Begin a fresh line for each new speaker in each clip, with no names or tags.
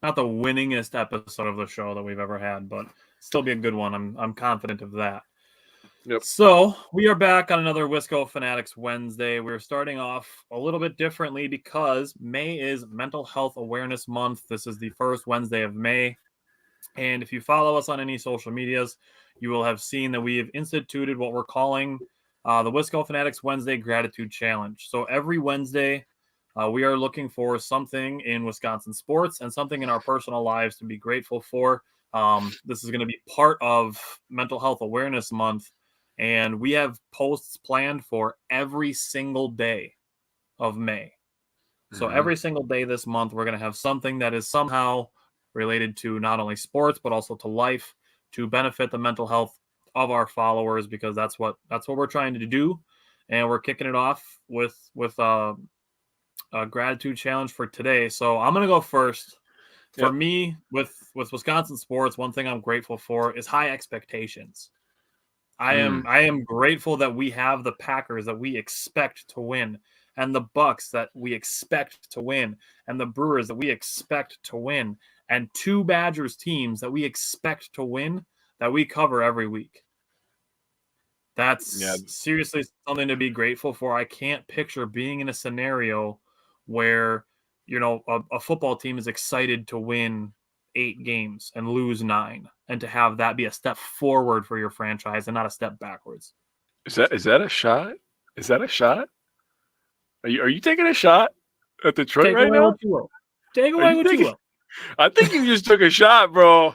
not the winningest episode of the show that we've ever had, but still be a good one. I'm confident of that.
Yep.
So we are back on another Wisco Fanatics Wednesday. We're starting off a little bit differently because May is Mental Health Awareness Month. This is the first Wednesday of May. And if you follow us on any social medias, you will have seen that we have instituted what we're calling the Wisco Fanatics Wednesday Gratitude Challenge. So every Wednesday, we are looking for something in Wisconsin sports and something in our personal lives to be grateful for. This is going to be part of Mental Health Awareness Month. And we have posts planned for every single day of May. So every single day this month, we're going to have something that is somehow related to not only sports, but also to life, to benefit the mental health of our followers, because that's what we're trying to do. And we're kicking it off with a gratitude challenge for today. So I'm going to go first. For me, with Wisconsin sports, one thing I'm grateful for is high expectations. I am grateful that we have the Packers that we expect to win, and the Bucks that we expect to win, and the Brewers that we expect to win, and two Badgers teams that we expect to win that we cover every week. That's seriously something to be grateful for. I can't picture being in a scenario where, a football team is excited to win 8 games and lose 9, and to have that be a step forward for your franchise and not a step backwards.
Is that a shot? Is that a shot? Are you taking a shot at Detroit right now?
Take away what you will.
I think you just took a shot, bro.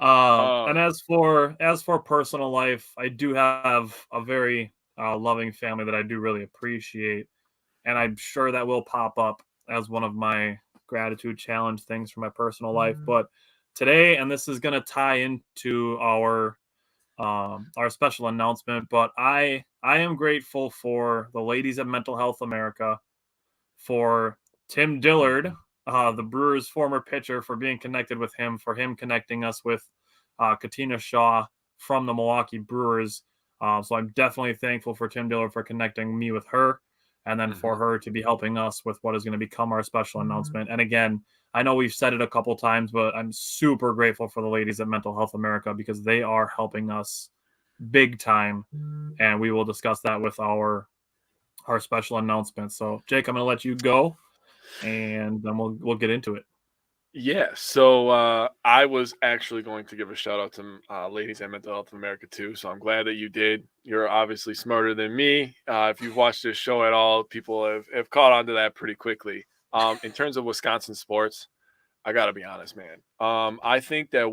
And as for personal life, I do have a very loving family that I do really appreciate, and I'm sure that will pop up as one of my gratitude challenge things for my personal life. But today, and this is going to tie into our special announcement, but I am grateful for the ladies at Mental Health America, for Tim Dillard, the Brewers' former pitcher, for being connected with him, for him connecting us with Katina Shaw from the Milwaukee Brewers. So I'm definitely thankful for Tim Dillard for connecting me with her, and then for her to be helping us with what is going to become our special announcement. And again, I know we've said it a couple times, but I'm super grateful for the ladies at Mental Health America, because they are helping us big time. And we will discuss that with our special announcement. So Jake, I'm going to let you go, and then we'll get into it.
Yeah, so I was actually going to give a shout out to ladies at Mental Health America too. So I'm glad that you did. You're obviously smarter than me. If you've watched this show at all, people have caught on to that pretty quickly. In terms of Wisconsin sports, I got to be honest, man. I think that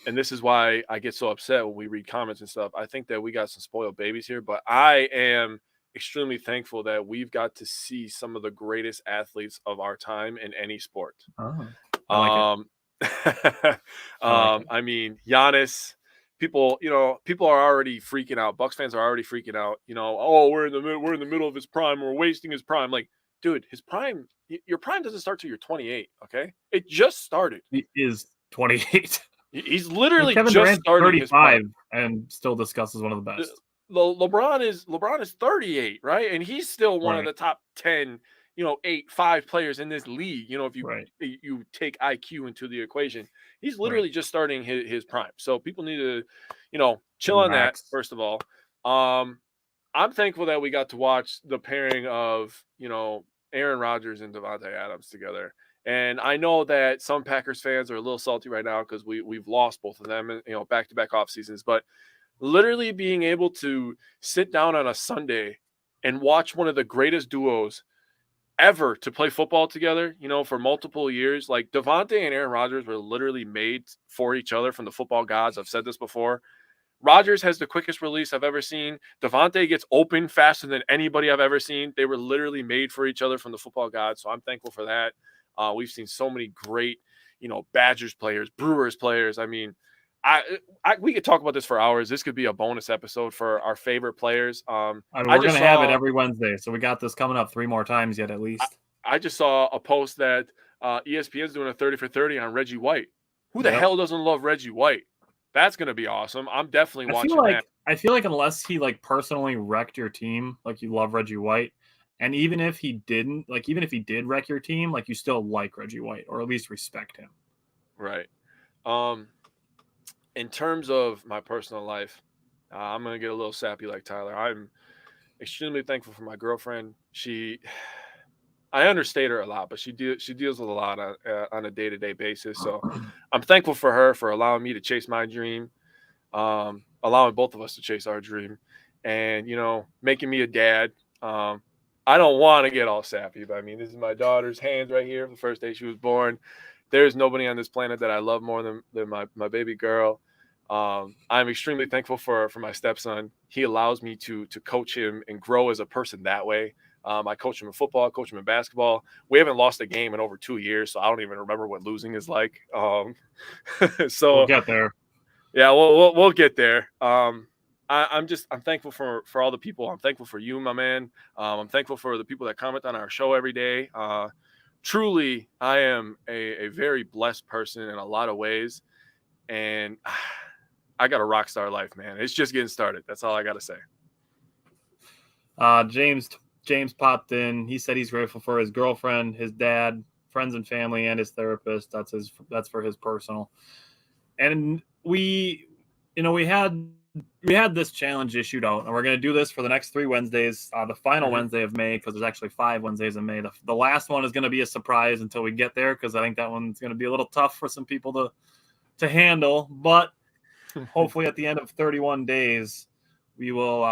and this is why I get so upset when we read comments and stuff, I think that we got some spoiled babies here, but I am extremely thankful that we've got to see some of the greatest athletes of our time in any sport.
I
mean, Giannis, people are already freaking out. Bucks fans are already freaking out. We're in the middle of his prime. We're wasting his prime. Like, dude, his prime, your prime doesn't start till you're 28. Okay. It just started.
He is 28.
He's literally
Kevin
just
Durant's
starting
35
his prime.
and still discussed as one of the best.
LeBron is 38, right? And he's still one of the top 10, 5 players in this league. If you take IQ into the equation, he's literally just starting his prime. So people need to, chill on that. First of all, I'm thankful that we got to watch the pairing of, Aaron Rodgers and Davante Adams together. And I know that some Packers fans are a little salty right now because we've lost both of them, back-to-back off seasons, but literally being able to sit down on a Sunday and watch one of the greatest duos ever to play football together, for multiple years. Like, Davante and Aaron Rodgers were literally made for each other from the football gods. I've said this before. Rodgers has the quickest release I've ever seen. Davante gets open faster than anybody I've ever seen. They were literally made for each other from the football gods. So I'm thankful for that. We've seen so many great, Badgers players, Brewers players. I mean, we could talk about this for hours. This could be a bonus episode for our favorite players.
We're going to have it every Wednesday. So we got this coming up 3 more times yet, at least.
I just saw a post that ESPN's doing a 30 for 30 on Reggie White. Who the hell doesn't love Reggie White? That's going to be awesome. I'm definitely watching that.
I feel like unless he personally wrecked your team, like you love Reggie White, And even if he didn't, like, even if he did wreck your team, like, you still like Reggie White, or at least respect him.
Right. In terms of my personal life, I'm going to get a little sappy like Tyler. I'm extremely thankful for my girlfriend. I understate her a lot, but she deals with a lot on a day-to-day basis. So I'm thankful for her for allowing me to chase my dream, allowing both of us to chase our dream, and, making me a dad. I don't want to get all sappy, but I mean, this is my daughter's hands right here. The first day she was born. There's nobody on this planet that I love more than my baby girl. I'm extremely thankful for my stepson. He allows me to coach him and grow as a person that way. I coach him in football, I coach him in basketball. We haven't lost a game in over 2 years, so I don't even remember what losing is like. So
we'll get there.
Yeah, we'll get there. I'm thankful for all the people. I'm thankful for you, my man. I'm thankful for the people that comment on our show every day. Truly, I am a very blessed person in a lot of ways, and I got a rock star life, man. It's just getting started. That's all I got to say.
James popped in. He said he's grateful for his girlfriend, his dad, friends and family, and his therapist. That's for his personal. And we had this challenge issued out, and we're going to do this for the next 3 Wednesdays, the final Wednesday of May, because there's actually 5 Wednesdays in May. The last one is going to be a surprise until we get there, because I think that one's going to be a little tough for some people to handle. But hopefully at the end of 31 days, we'll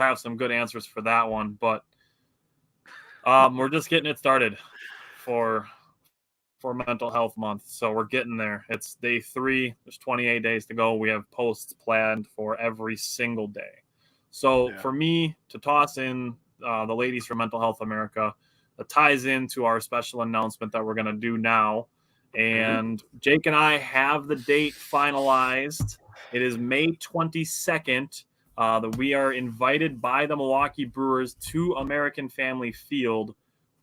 have some good answers for that one. But we're just getting it started for Mental Health Month. So we're getting there. It's day 3. There's 28 days to go. We have posts planned for every single day. So for me to toss in the ladies from Mental Health America, that ties into our special announcement that we're going to do now. And Jake and I have the date finalized. It is May 22nd. That we are invited by the Milwaukee Brewers to American Family Field.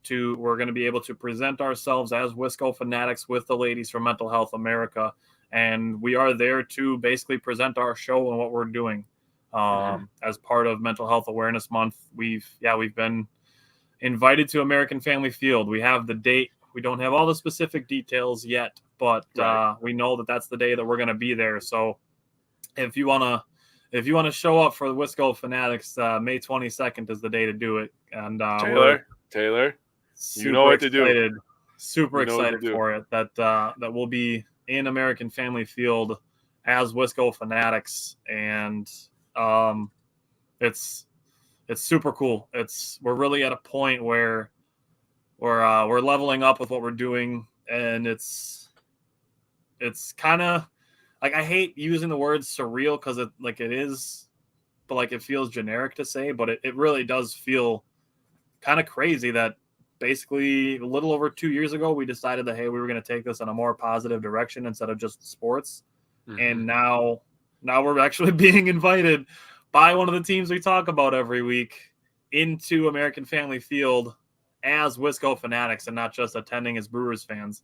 We're going to be able to present ourselves as Wisco Fanatics with the ladies from Mental Health America, and we are there to basically present our show and what we're doing as part of Mental Health Awareness Month. We've been invited to American Family Field. We have the date. We don't have all the specific details yet, but we know that that's the day that we're going to be there. So if you want to show up for the Wisco Fanatics, May 22nd is the day to do it. And
Taylor. You know what to do.
Super excited for it. That we'll be in American Family Field as Wisco Fanatics, and it's super cool. We're really at a point where we're leveling up with what we're doing, and it's kind of like, I hate using the word surreal because it is, but like it feels generic to say, but it really does feel kind of crazy that basically a little over 2 years ago, we decided that, hey, we were going to take this in a more positive direction instead of just sports. And now we're actually being invited by one of the teams we talk about every week into American Family Field as Wisco Fanatics and not just attending as Brewers fans.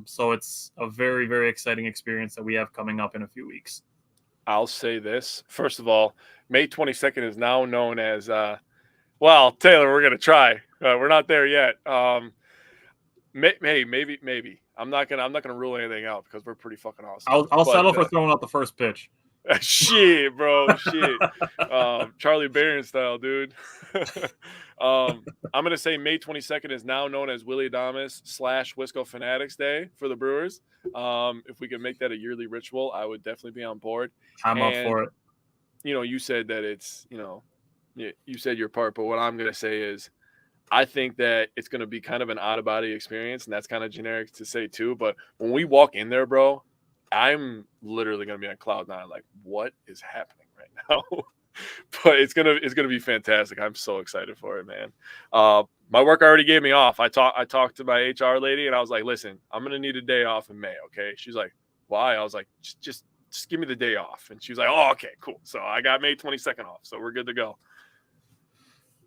So it's a very, very exciting experience that we have coming up in a few weeks.
I'll say this. First of all, May 22nd is now known as well, Taylor, we're going to try. We're not there yet. Maybe. I'm not gonna rule anything out because we're pretty fucking awesome.
I'll settle for throwing out the first pitch.
Shit, bro. Shit. Charlie Barron style, dude. I'm going to say May 22nd is now known as Willie Adames / Wisco Fanatics Day for the Brewers. If we can make that a yearly ritual, I would definitely be on board.
I'm up for it.
You said that it's, you said your part, but what I'm going to say is I think that it's going to be kind of an out-of-body experience, and that's kind of generic to say too. But when we walk in there, bro, I'm literally going to be on cloud 9. Like, what is happening right now? But it's gonna be fantastic. I'm so excited for it, man. My work already gave me off. I talked to my HR lady, and I was like, listen, I'm going to need a day off in May, okay? She's like, why? I was like, just give me the day off. And she was like, oh, okay, cool. So I got May 22nd off, so we're good to go.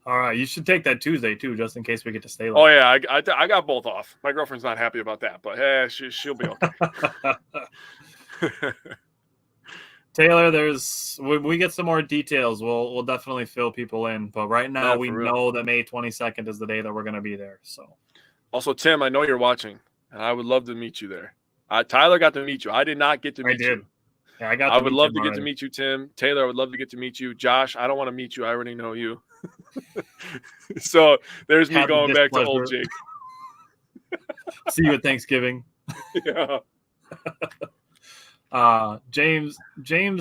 All right, you should take that Tuesday too, just in case we get to stay late.
Oh yeah, I got both off. My girlfriend's not happy about that, but she'll be okay.
Taylor, when we get some more details, we'll definitely fill people in. But right now, we know that May 22nd is the day that we're going to be there. So,
also, Tim, I know you're watching, and I would love to meet you there. Tyler got to meet you. I did not get to meet you.
Yeah, I
would love to get to meet you, Tim. Taylor, I would love to get to meet you. Josh, I don't want to meet you. I already know you. So there's me going back to old Jake.
See you at Thanksgiving.
Yeah.
James,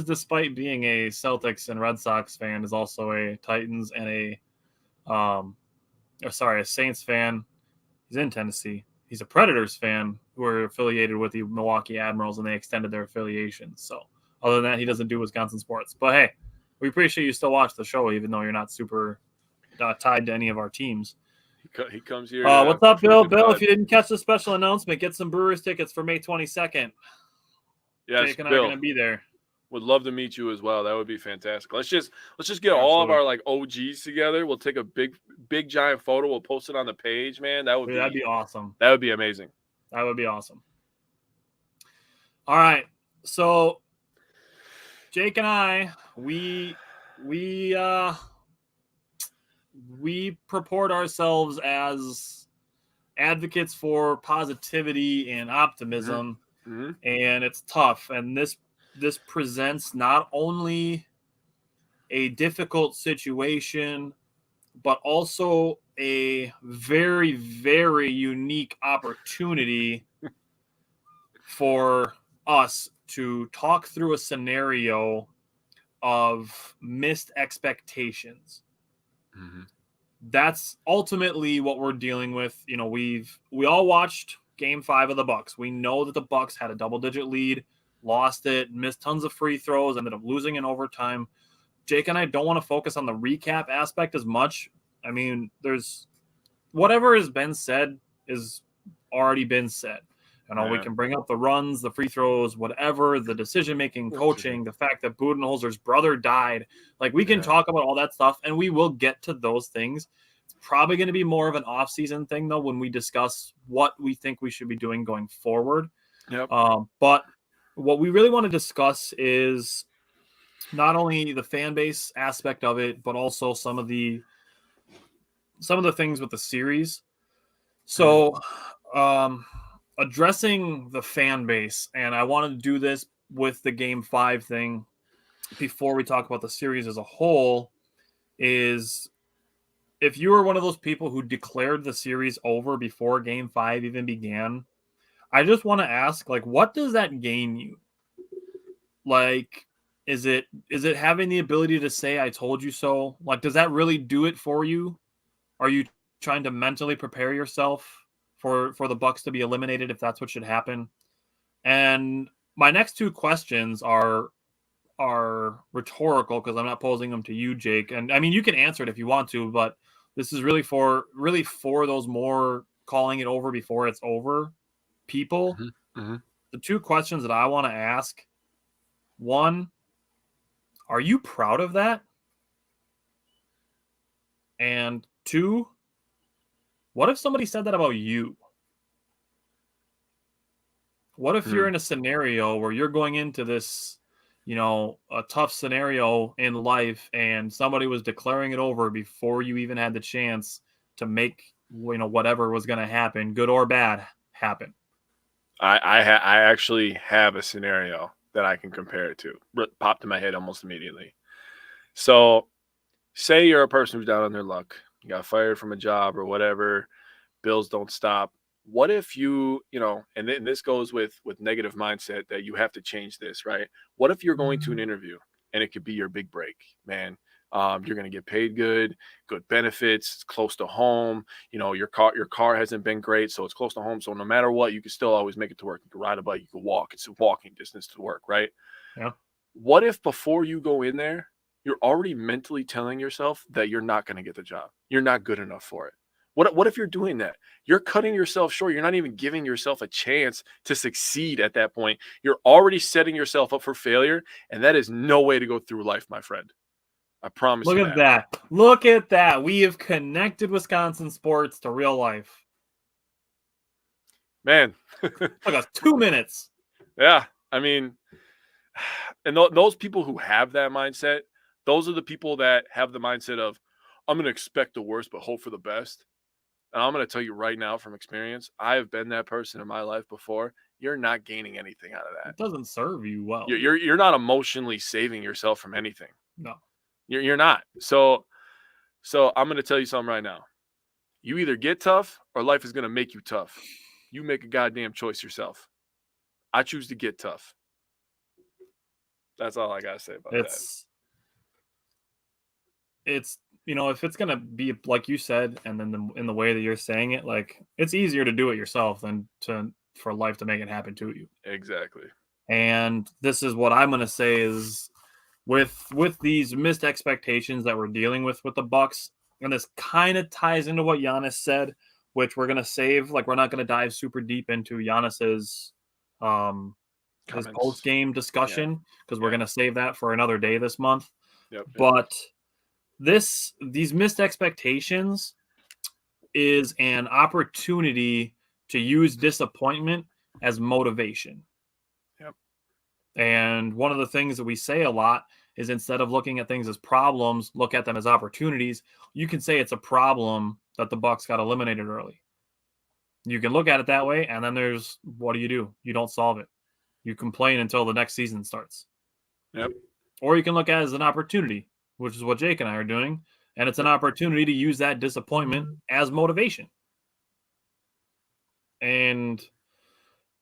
despite being a Celtics and Red Sox fan, is also a Titans and a Saints fan. He's in Tennessee. He's a Predators fan who are affiliated with the Milwaukee Admirals, and they extended their affiliation. So other than that, he doesn't do Wisconsin sports. But hey, we appreciate you still watch the show, even though you're not super tied to any of our teams.
He comes here.
What's up, Bill? Bill, if you didn't catch the special announcement, get some Brewers tickets for May 22nd.
Yes,
Jake and I are going to be there.
Would love to meet you as well. That would be fantastic. Let's just get all of our OGs together. We'll take a big giant photo. We'll post it on the page, man. That'd be
awesome.
That would be amazing.
That would be awesome. All right. So Jake and I, we purport ourselves as advocates for positivity and optimism.
Mm-hmm.
And it's tough. And this presents not only a difficult situation, but also a very, very unique opportunity for us to talk through a scenario of missed expectations.
Mm-hmm.
That's ultimately what we're dealing with. You know, we all watched Game 5 of the Bucks. We know that the Bucks had a double-digit lead, lost it, missed tons of free throws, ended up losing in overtime. Jake and I don't want to focus on the recap aspect as much. I mean, there's whatever has been said is already been said. You know, we can bring up the runs, the free throws, whatever, the decision-making, coaching, the fact that Budenholzer's brother died. Like, we can talk about all that stuff, and we will get to those things. It's probably going to be more of an off-season thing, though, when we discuss what we think we should be doing going forward.
Yep.
But what we really want to discuss is not only the fan base aspect of it, but also some of the things with the series. So, addressing the fan base, and I wanted to do this with the Game 5 thing before we talk about the series as a whole, is if you were one of those people who declared the series over before Game 5 even began, I just want to ask, like, what does that gain you? Like, is it having the ability to say, I told you so? Like, does that really do it for you? Are you trying to mentally prepare yourself for the Bucks to be eliminated if that's what should happen? And my next two questions are rhetorical because I'm not posing them to you, Jake. And I mean, you can answer it if you want to, but this is really for those more calling it over before it's over people.
Mm-hmm.
The two questions that I want to ask: one, are you proud of that? And two, what if somebody said that about you? What if you're in a scenario where you're going into this, you know, a tough scenario in life, and somebody was declaring it over before you even had the chance to make, you know, whatever was going to happen, good or bad, happen?
I actually have a scenario that I can compare it to. Popped in my head almost immediately. So, say you're a person who's down on their luck. You got fired from a job or whatever. Bills don't stop. What if you know, and then this goes with negative mindset that you have to change this, right? What if you're going to an interview and it could be your big break, man? You're going to get paid good benefits, it's close to home. You know, your car hasn't been great, so it's close to home. So no matter what, you can still always make it to work. You can ride a bike, you can walk. It's a walking distance to work, right?
Yeah.
What if before you go in there, you're already mentally telling yourself that you're not going to get the job? You're not good enough for it. What if you're doing that? You're cutting yourself short. You're not even giving yourself a chance to succeed at that point. You're already setting yourself up for failure, and that is no way to go through life, my friend. I promise you.
Look at that. Look at that. We have connected Wisconsin sports to real life.
Man.
Look at 2 minutes.
Yeah. I mean, And those people who have that mindset, those are the people that have the mindset of, I'm going to expect the worst but hope for the best. And I'm going to tell you right now from experience, I have been that person in my life before. You're not gaining anything out of that.
It doesn't serve you well.
You're not emotionally saving yourself from anything.
No.
You're not. So I'm going to tell you something right now. You either get tough or life is going to make you tough. You make a goddamn choice yourself. I choose to get tough. That's all I got to say about that.
It's, if it's going to be like you said, and then in the way that you're saying it, like, it's easier to do it yourself than for life to make it happen to you.
Exactly.
And this is what I'm going to say is with these missed expectations that we're dealing with the Bucks, and this kind of ties into what Giannis said, which we're going to save. Like, we're not going to dive super deep into Giannis's his post-game discussion because we're going to save that for another day this month. But these missed expectations is an opportunity to use disappointment as motivation. And one of the things that we say a lot is, instead of looking at things as problems, look at them as opportunities. You can say it's a problem that the Bucks got eliminated early. You can look at it that way, and then there's, what do? You don't solve it. You complain until the next season starts. Or you can look at it as an opportunity, which is what Jake and I are doing, and it's an opportunity to use that disappointment as motivation. And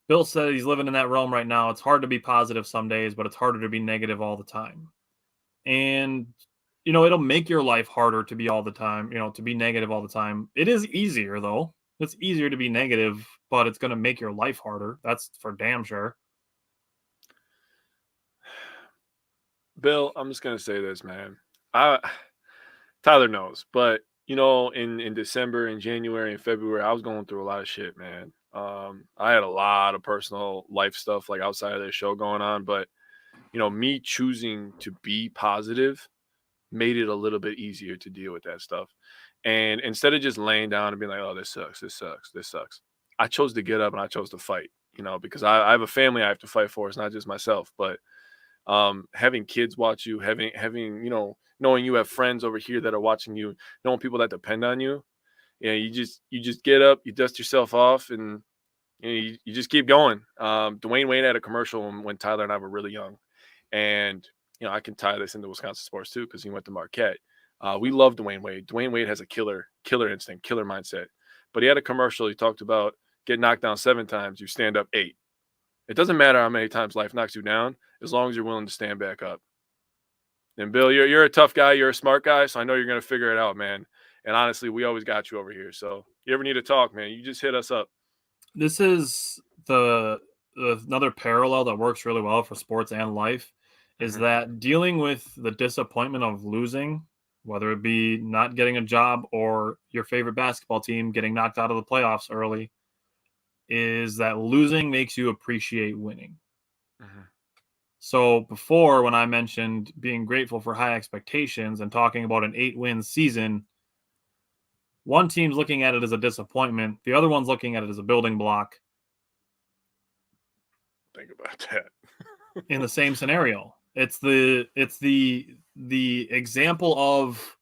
Bill said he's living in that realm right now. It's hard to be positive some days, but it's harder to be negative all the time. And, it'll make your life harder to be all the time, to be negative all the time. It is easier, though. It's easier to be negative, but it's going to make your life harder. That's for damn sure.
Bill, I'm just going to say this, man. Tyler knows, but, in December and January and February, I was going through a lot of shit, man. I had a lot of personal life stuff like outside of this show going on, but me choosing to be positive made it a little bit easier to deal with that stuff. And instead of just laying down and being like, oh, this sucks, I chose to get up and I chose to fight, because I have a family I have to fight for. It's not just myself, but having kids watch you, having knowing you have friends over here that are watching you, knowing people that depend on you. You just get up, you dust yourself off, and you just keep going. Dwayne Wade had a commercial when Tyler and I were really young, and I can tie this into Wisconsin sports too because he went to Marquette. We love Dwayne Wade. Dwayne Wade has a killer instinct, killer mindset. But he had a commercial. He talked about get knocked down 7 times, you stand up 8. It doesn't matter how many times life knocks you down, as long as you're willing to stand back up. And Bill, you're a tough guy. You're a smart guy, so I know you're going to figure it out, man. And honestly, we always got you over here. So you ever need to talk, man, you just hit us up.
This is another parallel that works really well for sports and life is that dealing with the disappointment of losing, whether it be not getting a job or your favorite basketball team getting knocked out of the playoffs early, is that losing makes you appreciate winning. So before, when I mentioned being grateful for high expectations and talking about an 8-win season, one team's looking at it as a disappointment. The other one's looking at it as a building block.
Think about that.
In the same scenario. It's the example of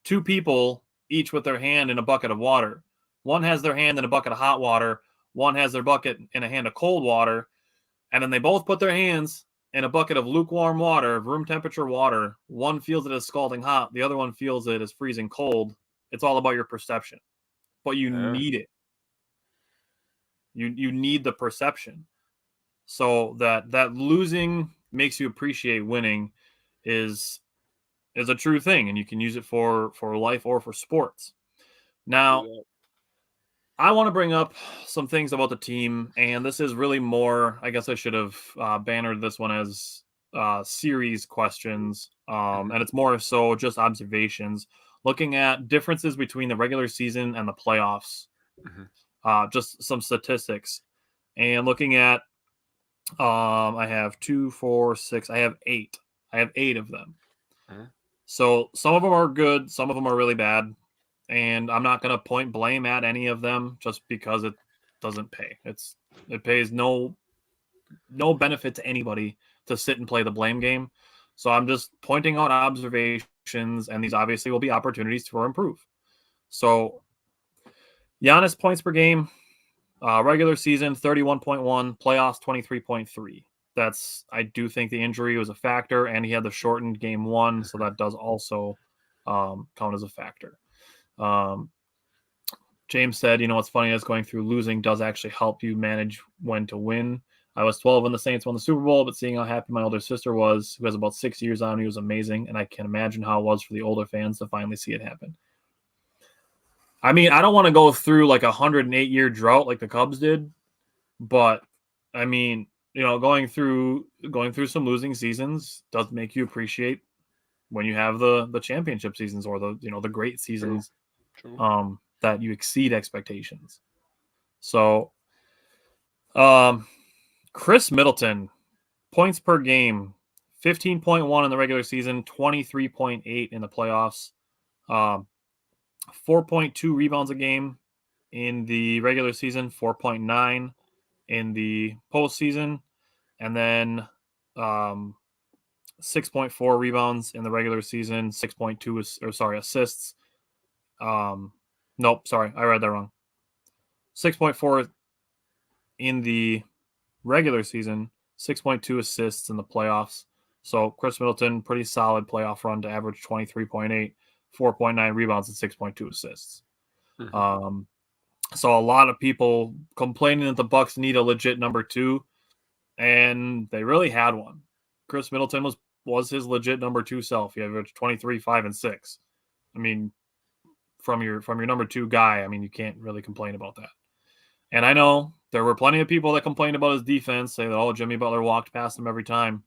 2 people, each with their hand in a bucket of water. One has their hand in a bucket of hot water. One has their bucket in a hand of cold water. And then they both put their hands in a bucket of lukewarm water, room temperature water. One feels it as scalding hot. The other one feels it as freezing cold. It's all about your perception. But you need it. You need the perception. So that losing makes you appreciate winning is a true thing, and you can use it for life or for sports. Now, I want to bring up some things about the team, and this is really more, I guess I should have bannered this one as series questions, and it's more so just observations, looking at differences between the regular season and the playoffs, just some statistics, and looking at I have 2, 4, 6. I have 8. I have 8 of them. So some of them are good. Some of them are really bad. And I'm not going to point blame at any of them just because it doesn't pay. It pays no benefit to anybody to sit and play the blame game. So I'm just pointing out observations, and these obviously will be opportunities to improve. So Giannis points per game, regular season 31.1, playoffs 23.3. I do think the injury was a factor, and he had the shortened game 1, so that does also count as a factor. James said, what's funny is going through losing does actually help you manage when to win. I was 12 when the Saints won the Super Bowl, but seeing how happy my older sister was, who has about 6 years on me, was amazing, and I can imagine how it was for the older fans to finally see it happen. I mean, I don't want to go through like a 108-year drought like the Cubs did, but I mean, going through some losing seasons does make you appreciate when you have the championship seasons or the great seasons. True. That you exceed expectations. So, Chris Middleton, points per game, 15.1 in the regular season, 23.8 in the playoffs, 4.2 rebounds a game in the regular season, 4.9 in the postseason, and then 6.4 rebounds in the regular season, 6.2 assists. Nope, sorry, I read that wrong. 6.4 in the regular season, 6.2 assists in the playoffs. So Chris Middleton, pretty solid playoff run to average 23.8, 4.9 rebounds, and 6.2 assists. Mm-hmm. So a lot of people complaining that the Bucks need a legit number 2, and they really had one. Chris Middleton was his legit number 2 self. He averaged 23, 5, and 6. I mean, from your number 2 guy, I mean, you can't really complain about that. And I know there were plenty of people that complained about his defense, say that, Jimmy Butler walked past him every time.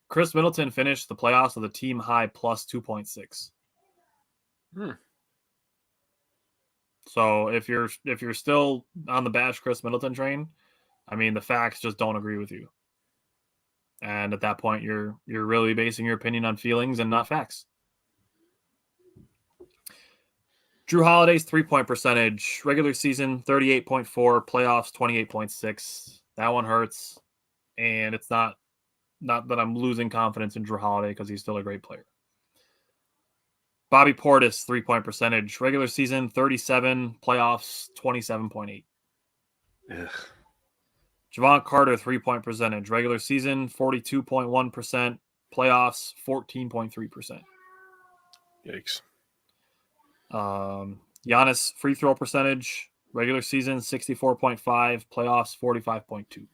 Chris Middleton finished the playoffs with a team high plus 2.6. So if you're still on the bash Chris Middleton train, I mean, the facts just don't agree with you. And at that point, you're really basing your opinion on feelings and not facts. Drew Holiday's 3-point percentage, regular season 38.4, playoffs 28.6. That one hurts, and it's not that I'm losing confidence in Drew Holiday because he's still a great player. Bobby Portis 3-point percentage, regular season 37, playoffs 27.8. Javon Carter 3-point percentage, regular season 42.1%, playoffs 14.3%.
Yikes.
Giannis free throw percentage, regular season 64.5, playoffs 45.2.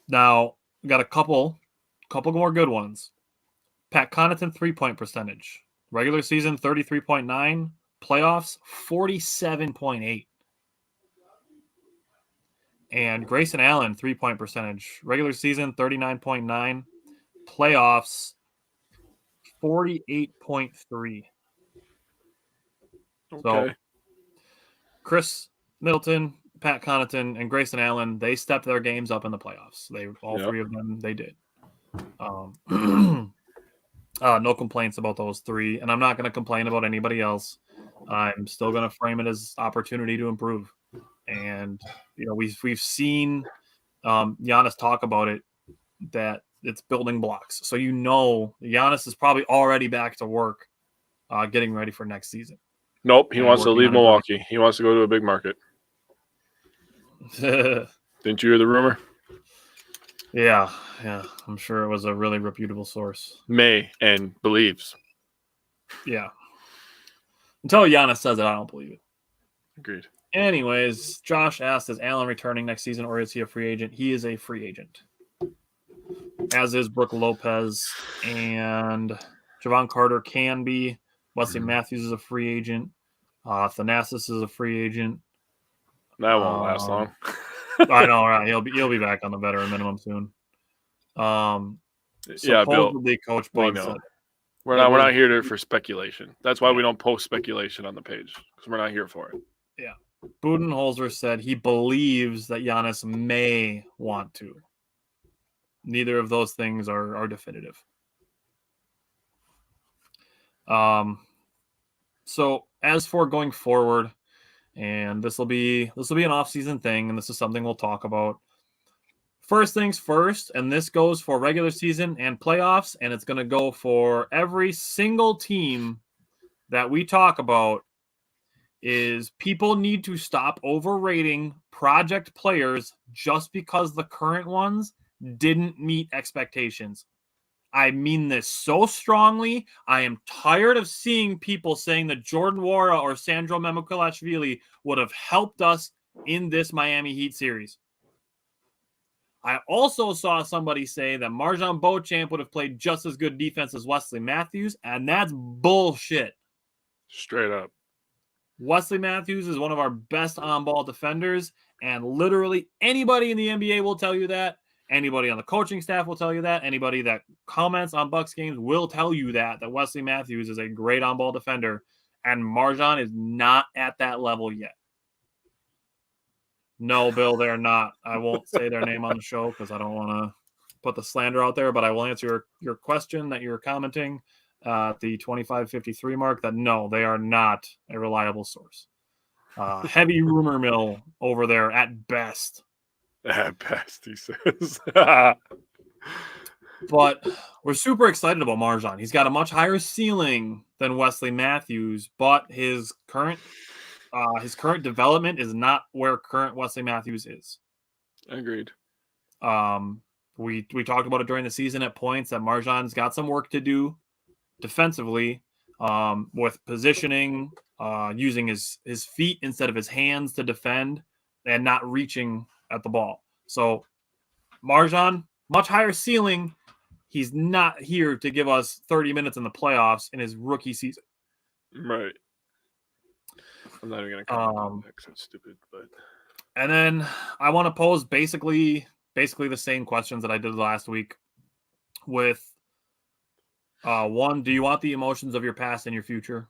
Now we got a couple more good ones. Pat Connaughton 3-point percentage, regular season 33.9, playoffs 47.8. And Grayson Allen 3-point percentage, regular season 39.9, playoffs 48.3. Okay. So Chris Middleton, Pat Connaughton, and Grayson Allen, they stepped their games up in the playoffs. Three of them, they did. No complaints about those 3, and I'm not going to complain about anybody else. I'm still going to frame it as opportunity to improve. And we've seen Giannis talk about it, that it's building blocks. So Giannis is probably already back to work, getting ready for next season.
Nope, he wants to leave Milwaukee. He wants to go to a big market. Didn't you hear the rumor?
Yeah, I'm sure it was a really reputable source.
And believes.
Yeah. Until Giannis says it, I don't believe it.
Agreed.
Anyways, Josh asked, is Allen returning next season or is he a free agent? He is a free agent. As is Brook Lopez, and Javon Carter can be. Wesley Matthews is a free agent. Thanasis is a free agent.
That won't last long.
I know, right? He'll be back on the veteran minimum soon. Supposedly, Coach Bud said,
we're not here for speculation. That's why we don't post speculation on the page, because we're not here for it.
Yeah. Budenholzer said he believes that Giannis may want to. Neither of those things are definitive. So as for going forward, And this will be an off-season thing, and this is something we'll talk about. First things first, and this goes for regular season and playoffs, and it's going to go for every single team that we talk about, is people need to stop overrating project players just because the current ones didn't meet expectations. I mean this so strongly. I am tired of seeing people saying that Jordan Nwora or Sandro Memukulashvili would have helped us in this Miami Heat series. I also saw somebody say that Marjan Beauchamp would have played just as good defense as Wesley Matthews, and that's bullshit.
Straight up.
Wesley Matthews is one of our best on-ball defenders, and literally anybody in the NBA will tell you that. Anybody on the coaching staff will tell you that. Anybody that comments on Bucks games will tell you that Wesley Matthews is a great on-ball defender, and Marjan is not at that level yet. No, Bill, they're not. I won't say their name on the show because I don't want to put the slander out there, but I will answer your question that you're commenting at the 25:53 mark, that no, they are not a reliable source. Heavy rumor mill over there at best.
At best, he says.
But we're super excited about Marjan. He's got a much higher ceiling than Wesley Matthews, but his current development is not where current Wesley Matthews is.
Agreed.
We talked about it during the season at points that Marjan's got some work to do defensively, with positioning, using his feet instead of his hands to defend and not reaching at the ball. So Marjan, much higher ceiling. He's not here to give us 30 minutes in the playoffs in his rookie season.
Right. I'm not even going to comment on that because it's stupid. But
and then I want to pose basically the same questions that I did last week. With one, do you want the emotions of your past in your future?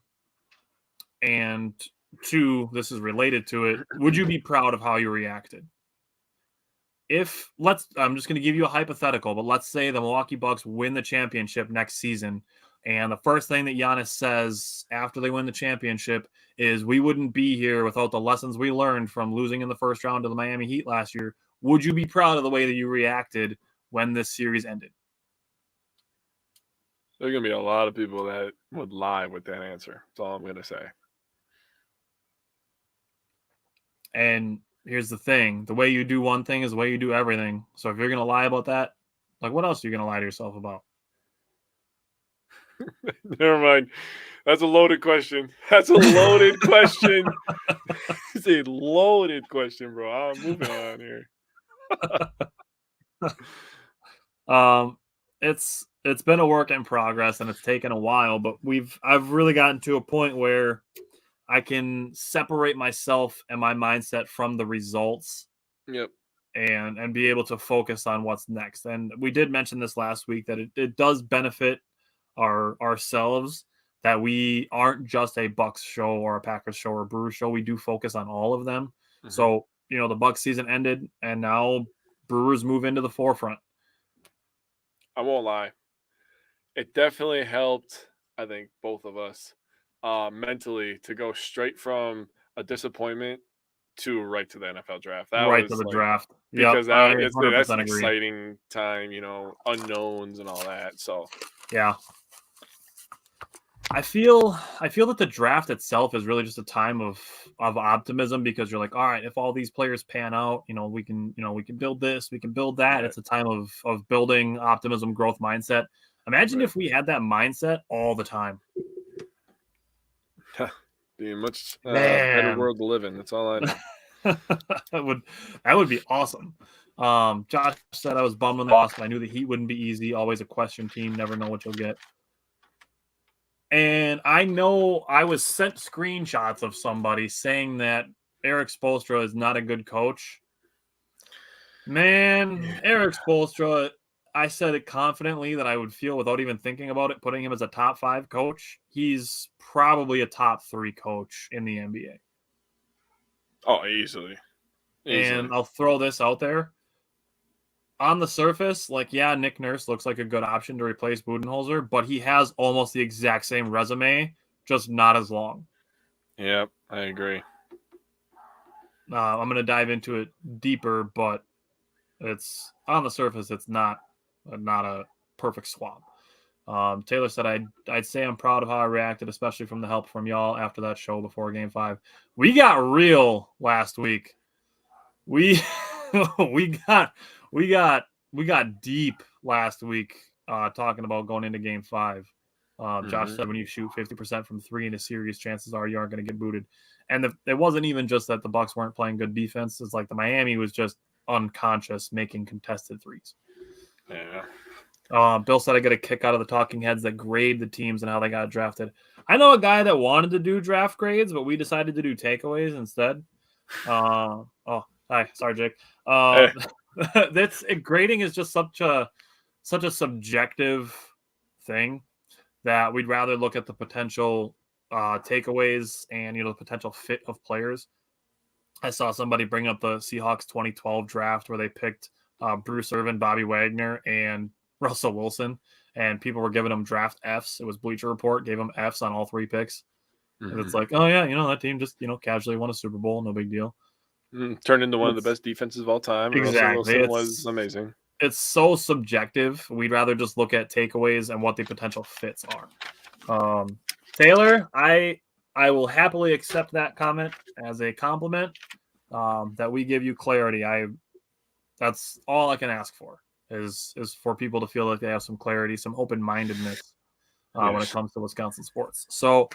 And two, this is related to it. Would you be proud of how you reacted? I'm just going to give you a hypothetical, but let's say the Milwaukee Bucks win the championship next season, and the first thing that Giannis says after they win the championship is, we wouldn't be here without the lessons we learned from losing in the first round to the Miami Heat last year. Would you be proud of the way that you reacted when this series ended?
There's going to be a lot of people that would lie with that answer. That's all I'm going to say.
And here's the thing. The way you do one thing is the way you do everything. So if you're going to lie about that, like, what else are you going to lie to yourself about?
Never mind. That's a loaded question. It's a loaded question, bro. I'm moving on here.
It's been a work in progress, and it's taken a while, but I've really gotten to a point where I can separate myself and my mindset from the results.
Yep.
And be able to focus on what's next. And we did mention this last week that it does benefit ourselves that we aren't just a Bucks show or a Packers show or a Brewers show. We do focus on all of them. Mm-hmm. So, the Bucks season ended, and now Brewers move into the forefront.
I won't lie. It definitely helped, I think, both of us mentally to go straight from a disappointment to right to the NFL draft.
Right to the draft.
Because that's an exciting time, unknowns and all that. So,
yeah. I feel that the draft itself is really just a time of optimism, because you're like, all right, if all these players pan out, we can build this, we can build that. Right. It's a time of building optimism, growth mindset. Imagine if we had that mindset all the time.
Be a much better world to live in. That's all I know.
that would be awesome. Josh said I was bummed when they lost, but I knew the Heat wouldn't be easy. Always a question team. Never know what you'll get. And I know I was sent screenshots of somebody saying that Erik Spoelstra is not a good coach. Man, Erik Spoelstra, I said it confidently that I would feel, without even thinking about it, putting him as a top 5 coach. He's probably a top 3 coach in the NBA.
Oh, easily.
And I'll throw this out there. On the surface, Nick Nurse looks like a good option to replace Budenholzer, but he has almost the exact same resume, just not as long.
Yep, I agree.
I'm going to dive into it deeper, but it's on the surface. It's not a perfect swap. Taylor said, I'd say I'm proud of how I reacted, especially from the help from y'all after that show before Game 5. We got real last week. We we got deep last week talking about going into Game 5. Josh said when you shoot 50% from 3 in a series, chances are you aren't going to get booted. And it wasn't even just that the Bucks weren't playing good defense. It's like the Miami was just unconscious making contested threes.
Yeah.
Bill said I get a kick out of the talking heads that grade the teams and how they got drafted. I know a guy that wanted to do draft grades, but we decided to do takeaways instead. Hi, sorry, Jake. That's grading is just such a subjective thing that we'd rather look at the potential takeaways and the potential fit of players. I saw somebody bring up the Seahawks 2012 draft where they picked Bruce Irvin, Bobby Wagner, and Russell Wilson, and people were giving them draft Fs. It was Bleacher Report gave them Fs on all 3 picks. And it's like, oh yeah, that team just casually won a Super Bowl, no big deal.
Turned into one of the best defenses of all time.
Exactly,
Russell Wilson was amazing.
It's so subjective. We'd rather just look at takeaways and what the potential fits are. Taylor, I will happily accept that comment as a compliment. That we give you clarity. That's all I can ask for is for people to feel like they have some clarity, some open-mindedness when it comes to Wisconsin sports. So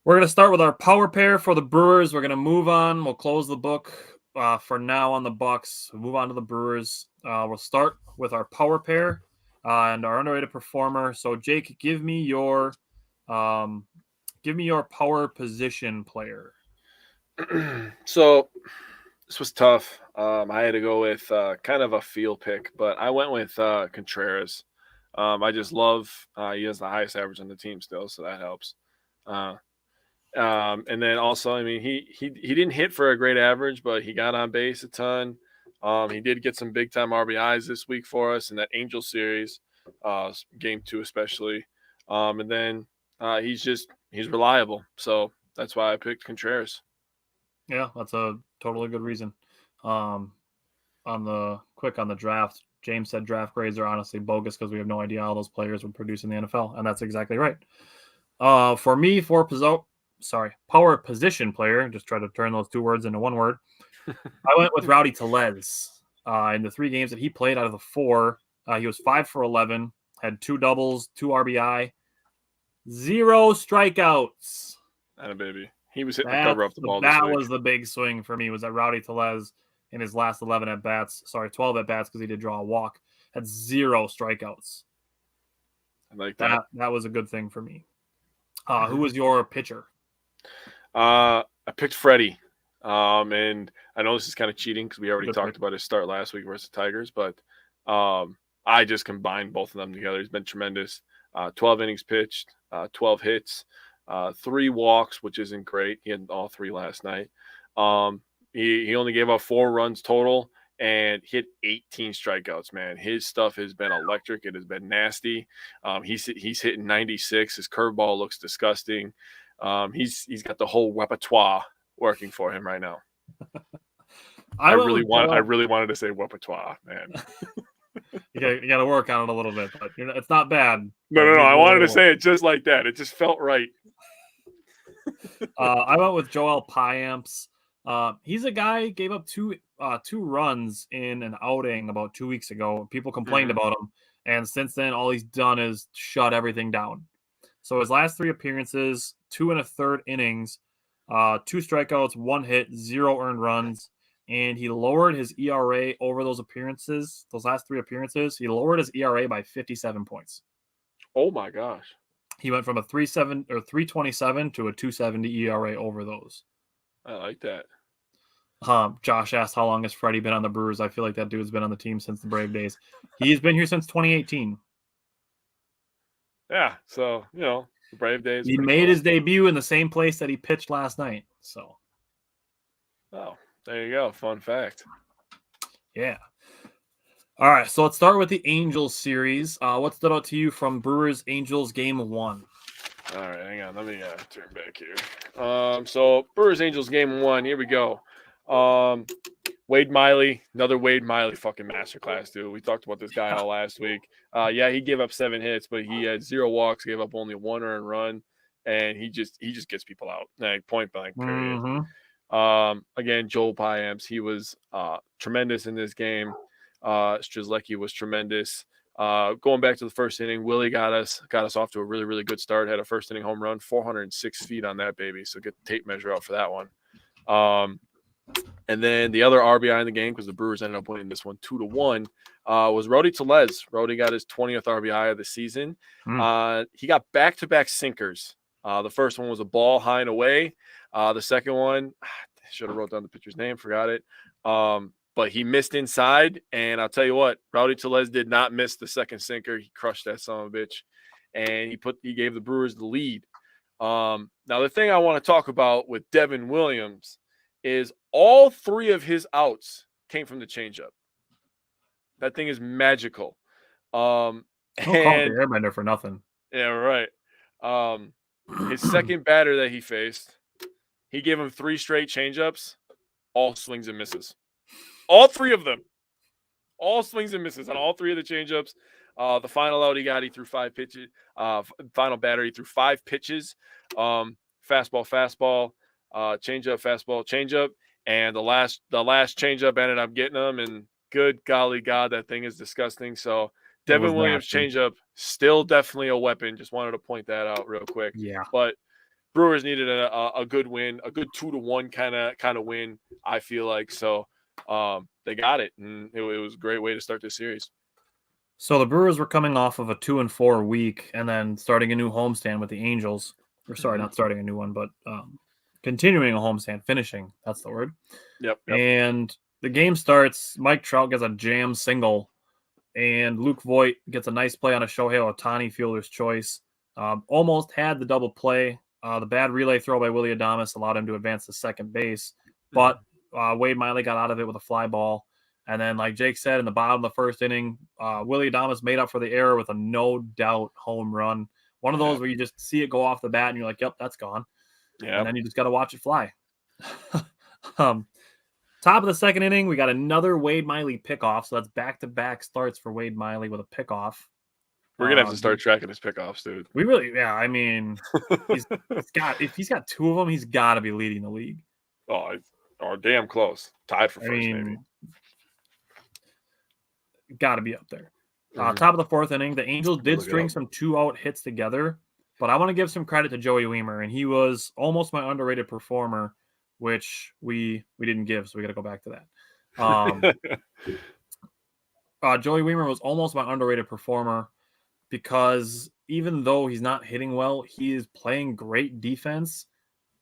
we're going to start with our power pair for the Brewers. We're going to move on. We'll close the book for now on the Bucks. We'll move on to the Brewers. We'll start with our power pair and our underrated performer. So Jake, give me your power position player.
So this was tough. I had to go with kind of a feel pick, but I went with Contreras. I just love he has the highest average on the team still, so that helps. And then also, I mean, he didn't hit for a great average, but he got on base a ton. He did get some big time RBIs this week for us in that Angel series, game 2 especially. And then he's reliable, so that's why I picked Contreras.
Yeah, that's a totally good reason. On the draft, James said draft grades are honestly bogus because we have no idea how those players would produce in the NFL, and that's exactly right. For me, power position player, just try to turn those 2 words into one word. I went with Rowdy Tellez. In the 3 games that he played out of the 4, he was 5 for 11, had 2 doubles, 2 RBI, 0 strikeouts.
And a baby. He was hitting the cover off the ball.
That was the big swing for me, was that Rowdy Tellez in his last 12 at bats because he did draw a walk, had 0 strikeouts.
I like that.
That was a good thing for me. Who was your pitcher?
I picked Freddie. And I know this is kind of cheating because we already talked about his start last week versus the Tigers, but I just combined both of them together. He's been tremendous. 12 innings pitched, 12 hits, 3 walks, which isn't great. He had all 3 last night. He only gave up 4 runs total and hit 18 strikeouts, man. His stuff has been electric. It has been nasty. He's hitting 96. His curveball looks disgusting. He's got the whole repertoire working for him right now. I really wanted to say repertoire, man.
You got to work on it a little bit, but it's not bad.
No. I wanted to say it just like that. It just felt right.
I went with Joel Payamps. He's a guy gave up 2 runs in an outing about 2 weeks ago. People complained about him, and since then, all he's done is shut everything down. So his last 3 appearances, 2 1/3 innings, 2 strikeouts, 1 hit, 0 earned runs, and he lowered his ERA over those appearances. Those last 3 appearances, he lowered his ERA by 57 points.
Oh my gosh!
He went from a 3.27 to a 2.70 ERA over those.
I like that.
Josh asked how long has Freddie been on the Brewers. I feel like that dude's been on the team since the Brave days. He's been here since 2018.
Yeah, so the Brave days.
He made his debut in the same place that he pitched last night. So,
oh, there you go. Fun fact.
Yeah. All right, so let's start with the Angels series. What stood out to you from Brewers Angels game 1?
All right, hang on. Let me turn back here. So Brewers Angels game 1. Here we go. Wade Miley, another Wade Miley fucking masterclass, dude. We talked about this guy all last week. Yeah, he gave up 7 hits, but he had 0 walks, gave up only 1 earned run, and he just gets people out, like point blank, period.
Mm-hmm.
Again, Joel Payamps, he was tremendous in this game. Strzelecki was tremendous. Going back to the first inning, Willie got us off to a really, really good start. Had a first inning home run, 406 feet on that baby. So get the tape measure out for that one. And then the other RBI in the game, because the Brewers ended up winning this one 2-1, was Rowdy Tellez. Rowdy got his 20th RBI of the season. He got back-to-back sinkers. The first one was a ball high and away. The second one, I should have wrote down the pitcher's name, forgot it. But he missed inside, and I'll tell you what, Rowdy Tellez did not miss the second sinker. He crushed that son of a bitch, and he gave the Brewers the lead. Now, the thing I want to talk about with Devin Williams is all 3 of his outs came from the changeup. That thing is magical.
Don't call it the airbender for nothing.
Yeah, right. His second batter that he faced, he gave him 3 straight changeups, all swings and misses. All 3 of them. All swings and misses on all 3 of the changeups. The final out he threw 5 pitches. Final batter, he threw 5 pitches. Fastball, changeup, fastball, changeup. And the last changeup ended up getting him. And good golly God, that thing is disgusting. So Devin Williams changeup, still definitely a weapon. Just wanted to point that out real quick.
Yeah.
But Brewers needed a good win, a good 2-1 kind of win, I feel like. So they got it, and it was a great way to start this series.
So the Brewers were coming off of a 2-4 week, and then starting a new homestand with the Angels. Or sorry, not starting a new one, but continuing a homestand, finishing. That's the word.
Yep.
And the game starts. Mike Trout gets a jam single, and Luke Voit gets a nice play on a Shohei Ohtani fielder's choice. Almost had the double play. The bad relay throw by Willie Adames allowed him to advance to second base, but Wade Miley got out of it with a fly ball. And then, like Jake said, in the bottom of the first inning, Willie Adames made up for the error with a no-doubt home run. One of those where you just see it go off the bat and you're like, yep, that's gone. Yeah. And then you just got to watch it fly. Top of the second inning, we got another Wade Miley pickoff. So that's back-to-back starts for Wade Miley with a pickoff.
We're going to have to start tracking his pickoffs, dude.
We really, yeah, I mean, if he's got 2 of them, he's got to be leading the league.
Oh, damn close. Tied for first, maybe.
Got to be up there. Top of the fourth inning, the Angels did string some 2-out hits together, but I want to give some credit to Joey Wiemer, and he was almost my underrated performer, which we didn't give, so we got to go back to that. Joey Wiemer was almost my underrated performer because even though he's not hitting well, he is playing great defense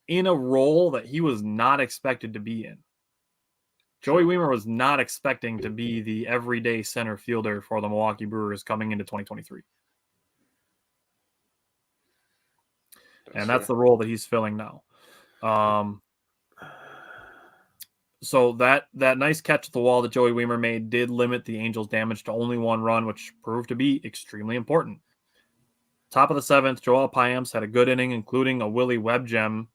in a role that he was not expected to be in. Joey Wiemer was not expecting to be the everyday center fielder for the Milwaukee Brewers coming into 2023. That's the role that he's filling now. So that nice catch at the wall that Joey Wiemer made did limit the Angels' damage to only 1 run, which proved to be extremely important. Top of the 7th, Joel Payamps had a good inning, including a Willie Webb gem,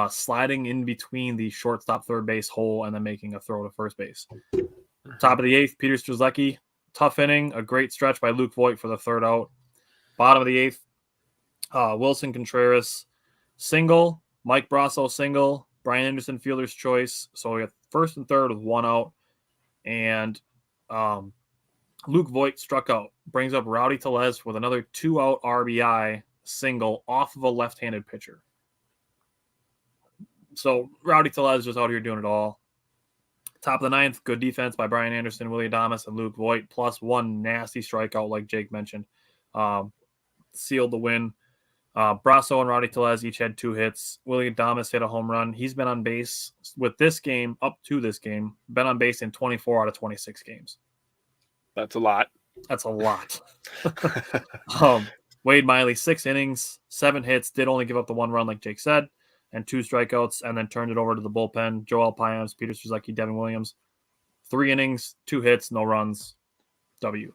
sliding in between the shortstop third base hole and then making a throw to first base. Top of the 8th, Peter Strzelecki, tough inning, a great stretch by Luke Voit for the 3rd out. Bottom of the 8th, Wilson Contreras single, Mike Brasso single, Brian Anderson fielder's choice. So we got 1st and 3rd with 1 out, and Luke Voit struck out, brings up Rowdy Tellez with another 2-out RBI single off of a left-handed pitcher. So Rowdy Tellez just out here doing it all. Top of the 9th, good defense by Brian Anderson, Willie Adames, and Luke Voit, plus 1 nasty strikeout, like Jake mentioned. Sealed the win. Brasso and Rowdy Tellez each had 2 hits. Willie Adames hit a home run. He's been on base with this game, up to this game, been on base in 24 out of 26 games.
That's a lot.
That's a lot. Wade Miley, 6 innings, 7 hits, did only give up the 1 run, like Jake said, and 2 strikeouts, and then turned it over to the bullpen. Joel Payamps, Peter Strzelecki, Devin Williams. 3 innings, 2 hits, no runs. W.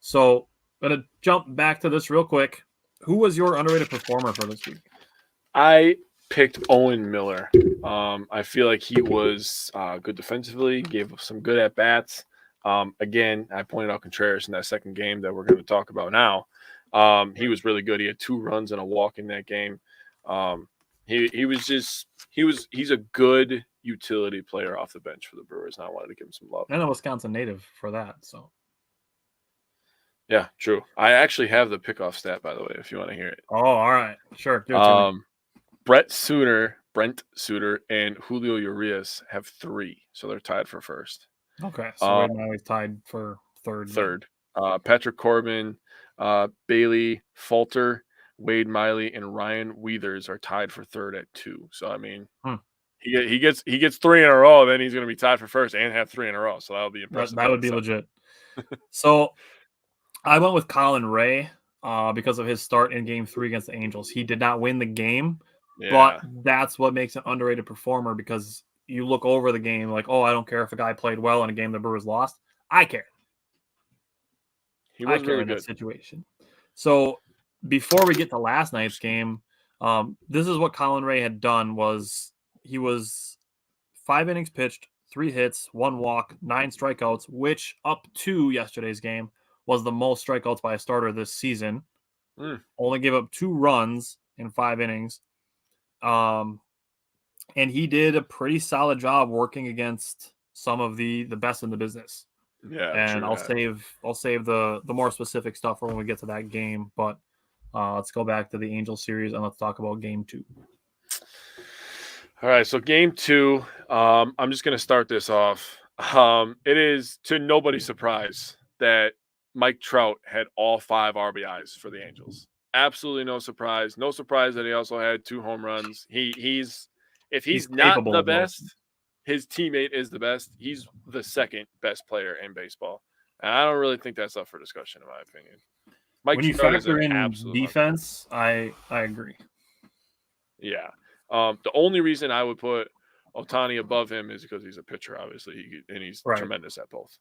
So I'm going to jump back to this real quick. Who was your underrated performer for this week?
I picked Owen Miller. I feel like he was good defensively, gave some good at bats. Again, I pointed out Contreras in that second game that we're going to talk about now. He was really good. He had 2 runs and a walk in that game. He's a good utility player off the bench for the Brewers, and I wanted to give him some love.
And a Wisconsin native for that, so.
Yeah, true. I actually have the pickoff stat, by the way, if you want to hear it.
Oh, all right. Sure. Give it to me.
Brent Suter, and Julio Urias have 3, so they're tied for first.
Okay, so Wade Miley's tied for third.
Patrick Corbin, Bailey Falter, Wade Miley, and Ryan Weathers are tied for third at 2. So I mean, he gets 3 in a row, then he's going to be tied for first and have 3 in a row. So that'll be impressive.
That would be legit. So I went with Colin Ray because of his start in Game 3 against the Angels. He did not win the game, but that's what makes an underrated performer, because you look over the game like, oh, I don't care if a guy played well in a game the Brewers lost. I care.
He was really
in
good
that situation. So before we get to last night's game, this is what Colin Ray had done. He was 5 innings pitched, 3 hits, 1 walk, 9 strikeouts, which up to yesterday's game was the most strikeouts by a starter this season. Only gave up 2 runs in 5 innings. And he did a pretty solid job working against some of the best in the business.
Yeah,
and I'll save the more specific stuff for when we get to that game. But let's go back to the Angels series and let's talk about Game 2.
All right, so Game 2, I'm just going to start this off. It is to nobody's surprise that Mike Trout had all 5 RBIs for the Angels. Absolutely no surprise. No surprise that he also had 2 home runs. He's not the best, his teammate is the best. He's the second best player in baseball. And I don't really think that's up for discussion, in my opinion.
When you factor in defense, I agree.
Yeah. The only reason I would put Ohtani above him is because he's a pitcher, obviously, and he's tremendous at both.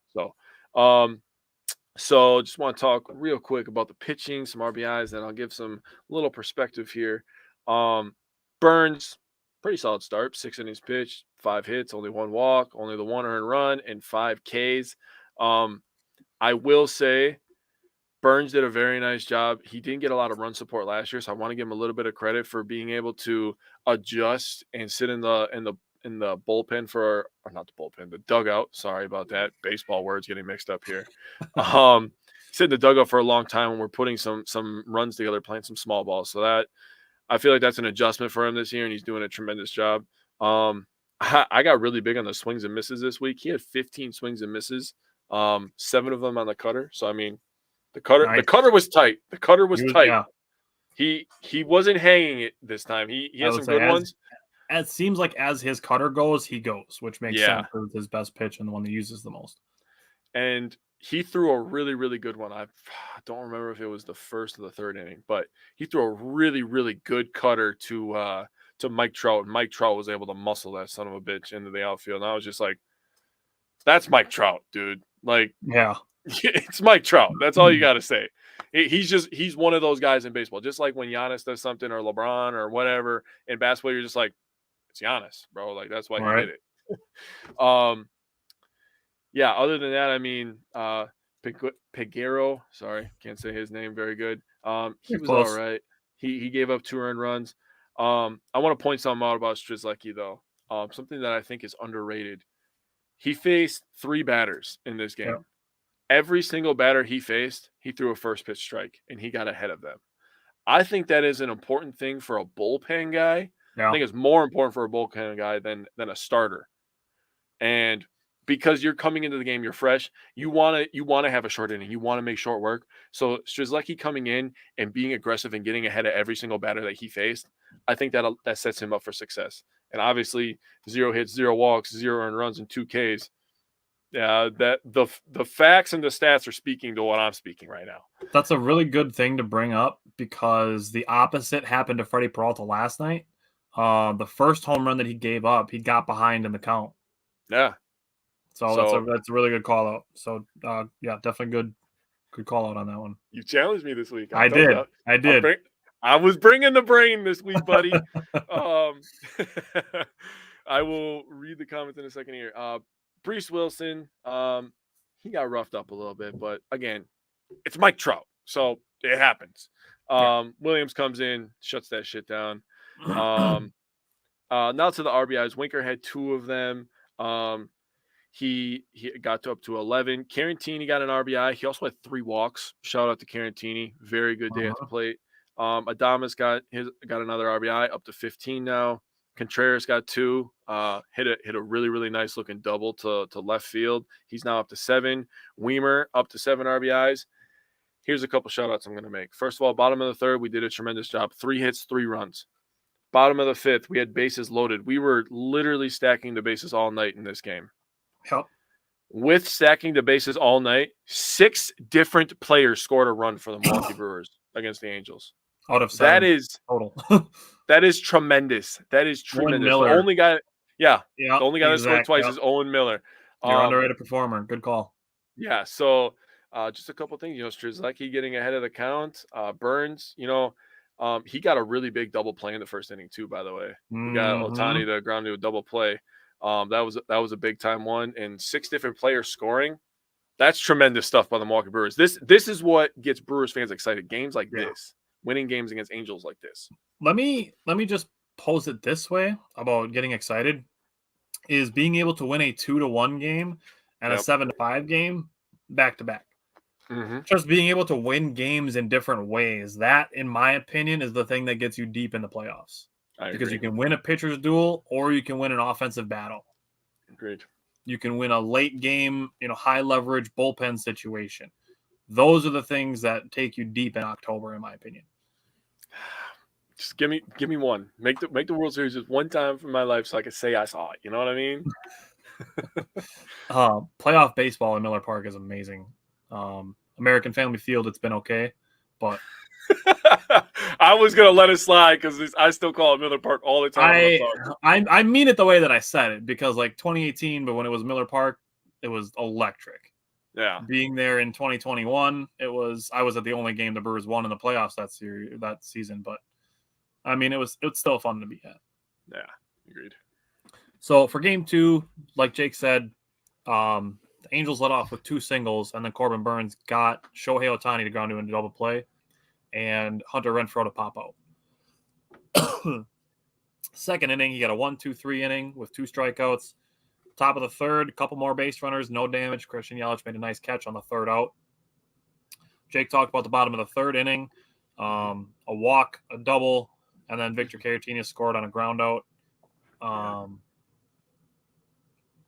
So just want to talk real quick about the pitching, some RBIs, and I'll give some little perspective here. Burns, pretty solid start, 6 innings pitched, 5 hits, only 1 walk, only the 1 earned run, and 5 Ks. I will say Burns did a very nice job. He didn't get a lot of run support last year, so I want to give him a little bit of credit for being able to adjust and sit in the bullpen the dugout. Sorry about that. Baseball words getting mixed up here. Sit in the dugout for a long time when we're putting some runs together, playing some small balls. So that I feel like that's an adjustment for him this year, and he's doing a tremendous job. I got really big on the swings and misses this week. He had 15 swings and misses, 7 of them on the cutter. So I mean, the cutter was tight. The cutter was tight. Yeah. He wasn't hanging it this time. He had some good ones.
It seems like as his cutter goes, he goes, which makes sense for his best pitch and the one that uses the most.
And he threw a really, really good one. I don't remember if it was the first or the third inning, but he threw a really, really good cutter to Mike Trout. And Mike Trout was able to muscle that son of a bitch into the outfield. And I was just like, that's Mike Trout, dude. Like,
yeah.
It's Mike Trout. That's all you got to say. He's one of those guys in baseball. Just like when Giannis does something or LeBron or whatever in basketball, you're just like, it's Giannis, bro. Like, that's why he did it. Yeah, other than that, I mean, Peguero, sorry, can't say his name very good. He was all right. He gave up 2 earned runs. I want to point something out about Strzelecki, though. Something that I think is underrated. He faced 3 batters in this game. Yep. Every single batter he faced, he threw a first pitch strike, and he got ahead of them. I think that is an important thing for a bullpen guy. Yeah. I think it's more important for a bullpen guy than a starter. And because you're coming into the game, you're fresh, you want to have a short inning. You want to make short work. So Strzelecki coming in and being aggressive and getting ahead of every single batter that he faced, I think that sets him up for success. And obviously, 0 hits, 0 walks, 0 earned runs, and 2 Ks. Yeah, that the facts and the stats are speaking to what I'm speaking right now.
That's a really good thing to bring up because the opposite happened to Freddie Peralta last night. The first home run that he gave up, he got behind in the count.
Yeah.
So that's a really good call out. So yeah, definitely good call out on that one.
You challenged me this week.
I did.
I was bringing the brain this week, buddy. I will read the comments in a second here. Brees Wilson, he got roughed up a little bit, but again, it's Mike Trout, so it happens. Williams comes in, shuts that shit down. Now to the RBIs. Winker had 2 of them. He got up to 11. Carantini got an RBI. He also had 3 walks. Shout out to Carantini. Very good day at the plate. Adames got another RBI, up to 15 now. Contreras got 2. Hit a really, really nice looking double to left field. He's now up to 7. Weimer up to 7 RBIs. Here's a couple shout outs I'm going to make. First of all, bottom of the third, we did a tremendous job. 3 hits, 3 runs. Bottom of the fifth, we had bases loaded. We were literally stacking the bases all night in this game.
Yep.
With stacking the bases all night, 6 different players scored a run for the Milwaukee Brewers against the Angels.
Out of 7
that is
total.
That is tremendous. That is tremendous. The only guy, the only guy that scored twice is Owen Miller.
You're underrated performer. Good call.
Yeah. So just a couple things, Strzelecki getting ahead of the count. Burns, he got a really big double play in the first inning too, by the way. We got Ohtani to ground to a double play. That was a big time one, and 6 different players scoring. That's tremendous stuff by the Milwaukee Brewers. This is what gets Brewers fans excited. Games like this, winning games against Angels like this.
Let me just pose it this way about getting excited: is being able to win a 2-1 game and a 7-5 game back to back. Just being able to win games in different ways. That, in my opinion, is the thing that gets you deep in the playoffs. Because you can win a pitcher's duel or you can win an offensive battle.
Agreed.
You can win a late game, high leverage bullpen situation. Those are the things that take you deep in October, in my opinion.
Just give me one. Make the World Series just one time for my life so I can say I saw it. You know what I mean?
Playoff baseball in Miller Park is amazing. American Family Field, it's been okay, but
I was gonna let it slide because I still call it Miller Park all the time.
I mean it the way that I said it, because 2018, but when it was Miller Park, it was electric.
Yeah,
being there in 2021, I was at the only game the Brewers won in the playoffs that season, but I mean it's still fun to be at.
Yeah, agreed.
So for game 2, like Jake said, the Angels led off with 2 singles, and then Corbin Burns got Shohei Ohtani to ground to a double play, and Hunter Renfroe to pop out. Second inning, he got a 1-2-3 inning with 2 strikeouts. Top of the third, a couple more base runners, no damage. Christian Yelich made a nice catch on the third out. Jake talked about the bottom of the third inning, a walk, a double, and then Victor Caratini scored on a ground out.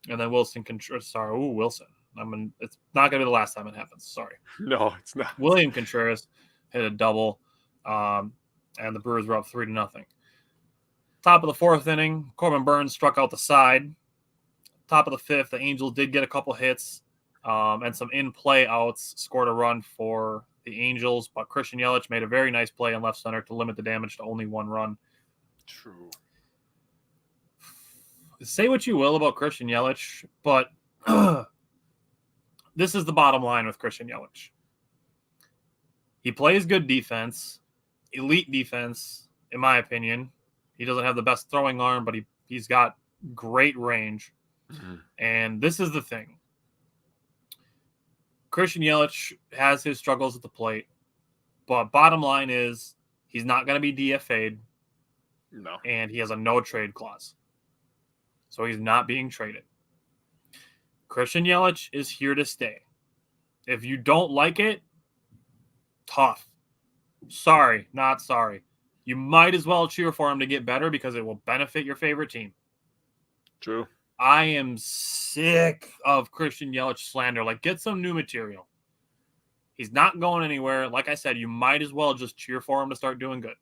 And then Wilson. It's not going to be the last time it happens. Sorry.
No, it's not.
William Contreras hit a double, and the Brewers were up 3-0. Top of the 4th inning, Corbin Burns struck out the side. Top of the 5th, the Angels did get a couple hits and some in-play outs, scored a run for the Angels, but Christian Yelich made a very nice play in left center to limit the damage to only 1 run.
True.
Say what you will about Christian Yelich, but this is the bottom line with Christian Yelich. He plays good defense, elite defense, in my opinion. He doesn't have the best throwing arm, but he's got great range. And this is the thing. Christian Yelich has his struggles at the plate, but bottom line is he's not going to be DFA'd.
No. And
he has a no-trade clause. So he's not being traded. Christian Yelich is here to stay. If you don't like it, tough. Sorry, not sorry. You might as well cheer for him to get better because it will benefit your favorite team.
True.
I am sick of Christian Yelich slander. Get some new material. He's not going anywhere. Like I said, you might as well just cheer for him to start doing good.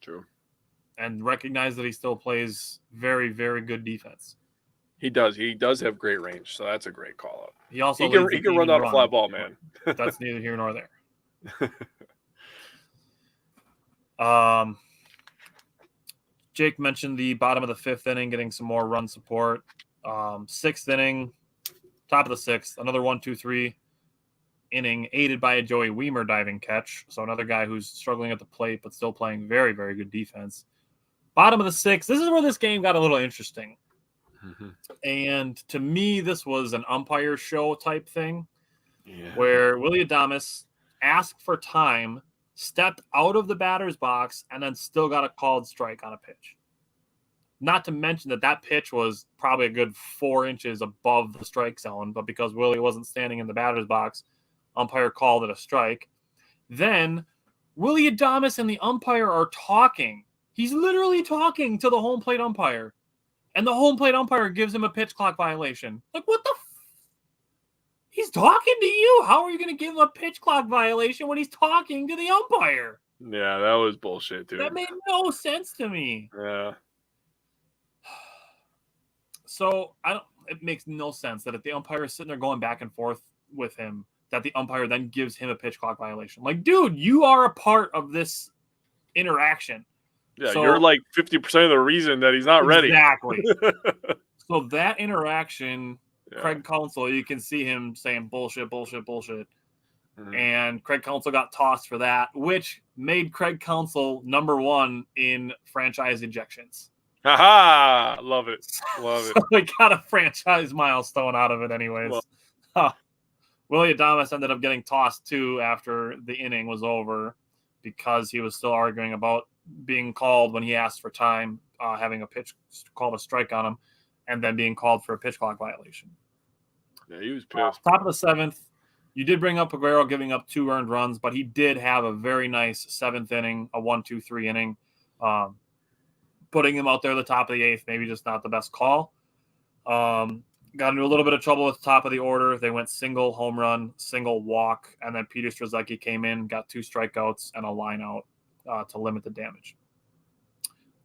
True.
And recognize that he still plays very, very good defense.
He does. He does have great range, so that's a great call up.
He also
he can run down a fly ball, man.
That's neither here nor there. Jake mentioned the bottom of the 5th inning getting some more run support. 6th inning, top of the 6th, another 1-2-3. inning, aided by a Joey Weimer diving catch. So another guy who's struggling at the plate, but still playing very, very good defense. Bottom of the 6th, this is where this game got a little interesting. Mm-hmm. And to me, this was an umpire show type thing where Willy Adames asked for time, stepped out of the batter's box, and then still got a called strike on a pitch. Not to mention that pitch was probably a good 4 inches above the strike zone, but because Willie wasn't standing in the batter's box, umpire called it a strike. Then Willy Adames and the umpire are talking. He's literally talking to the home plate umpire, and the home plate umpire gives him a pitch clock violation. Like, what the He's talking to you. How are you going to give him a pitch clock violation when he's talking to the umpire?
Yeah, that was bullshit, dude.
That made no sense to me.
Yeah.
So it makes no sense that if the umpire is sitting there going back and forth with him, that the umpire then gives him a pitch clock violation. Like, dude, you are a part of this interaction.
Yeah, so, you're like 50% of the reason that he's not ready.
Exactly. So that interaction, Craig Counsell, you can see him saying bullshit, bullshit, bullshit. Mm-hmm. And Craig Counsell got tossed for that, which made Craig Counsell number 1 in franchise ejections.
Haha! Love it. Love it.
So we got a franchise milestone out of it anyways. Willy Adames ended up getting tossed too after the inning was over because he was still arguing about being called when he asked for time, having a pitch called a strike on him, and then being called for a pitch clock violation.
Yeah, he was pissed.
Top of the 7th, you did bring up Aguero giving up 2 earned runs, but he did have a very nice 7th inning, a 1-2-3 inning. Putting him out there at the top of the 8th, maybe just not the best call. Got into a little bit of trouble with the top of the order. They went single home run, single walk, and then Peter Strzelecki came in, got 2 strikeouts and a line out to limit the damage.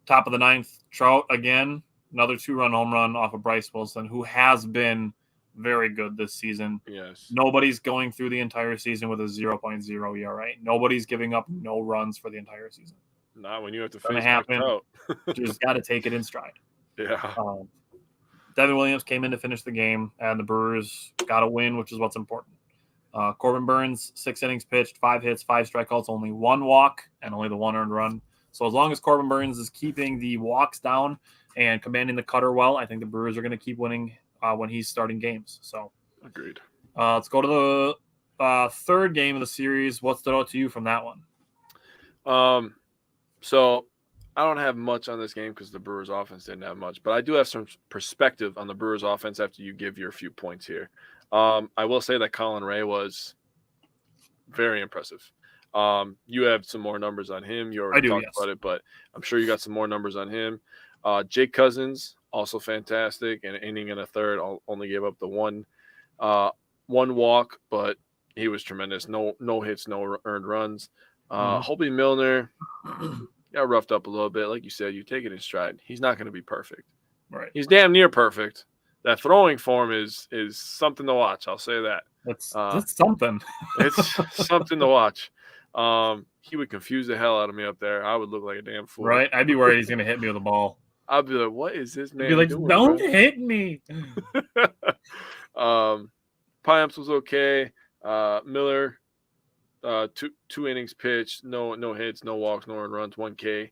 Top of the 9th, Trout again, another 2-run home run off of Bryce Wilson, who has been very good this season.
Yes.
Nobody's going through the entire season with a 0.0 ERA. Nobody's giving up no runs for the entire season.
Not when you have to face
Trout. You just got to take it in stride.
Yeah.
Devin Williams came in to finish the game, and the Brewers got a win, which is what's important. Corbin Burns, 6 innings pitched, 5 hits, 5 strikeouts, only 1 walk, and only the 1 earned run. So as long as Corbin Burns is keeping the walks down and commanding the cutter well, I think the Brewers are going to keep winning when he's starting games. So,
agreed.
Let's go to the 3rd game of the series. What stood out to you from that one?
So I don't have much on this game because the Brewers offense didn't have much, but I do have some perspective on the Brewers offense after you give your few points here. I will say that Colin Ray was very impressive. You have some more numbers on him. You already talked about it, but I'm sure you got some more numbers on him. Jake Cousins, also fantastic. An inning and a third, only gave up the one walk, but he was tremendous. No hits, no earned runs. Hobie Milner got roughed up a little bit. Like you said, you take it in stride. He's not going to be perfect.
Right.
He's damn near perfect. That throwing form is something to watch. I'll say that.
That's something.
It's something to watch. He would confuse the hell out of me up there. I would look like a damn fool.
Right. I'd be worried he's going to hit me with a ball.
I'd be like, what is this man doing?
Don't hit me.
Payamps was okay. Miller, two innings pitched, no hits, no walks, no earned runs, 1K.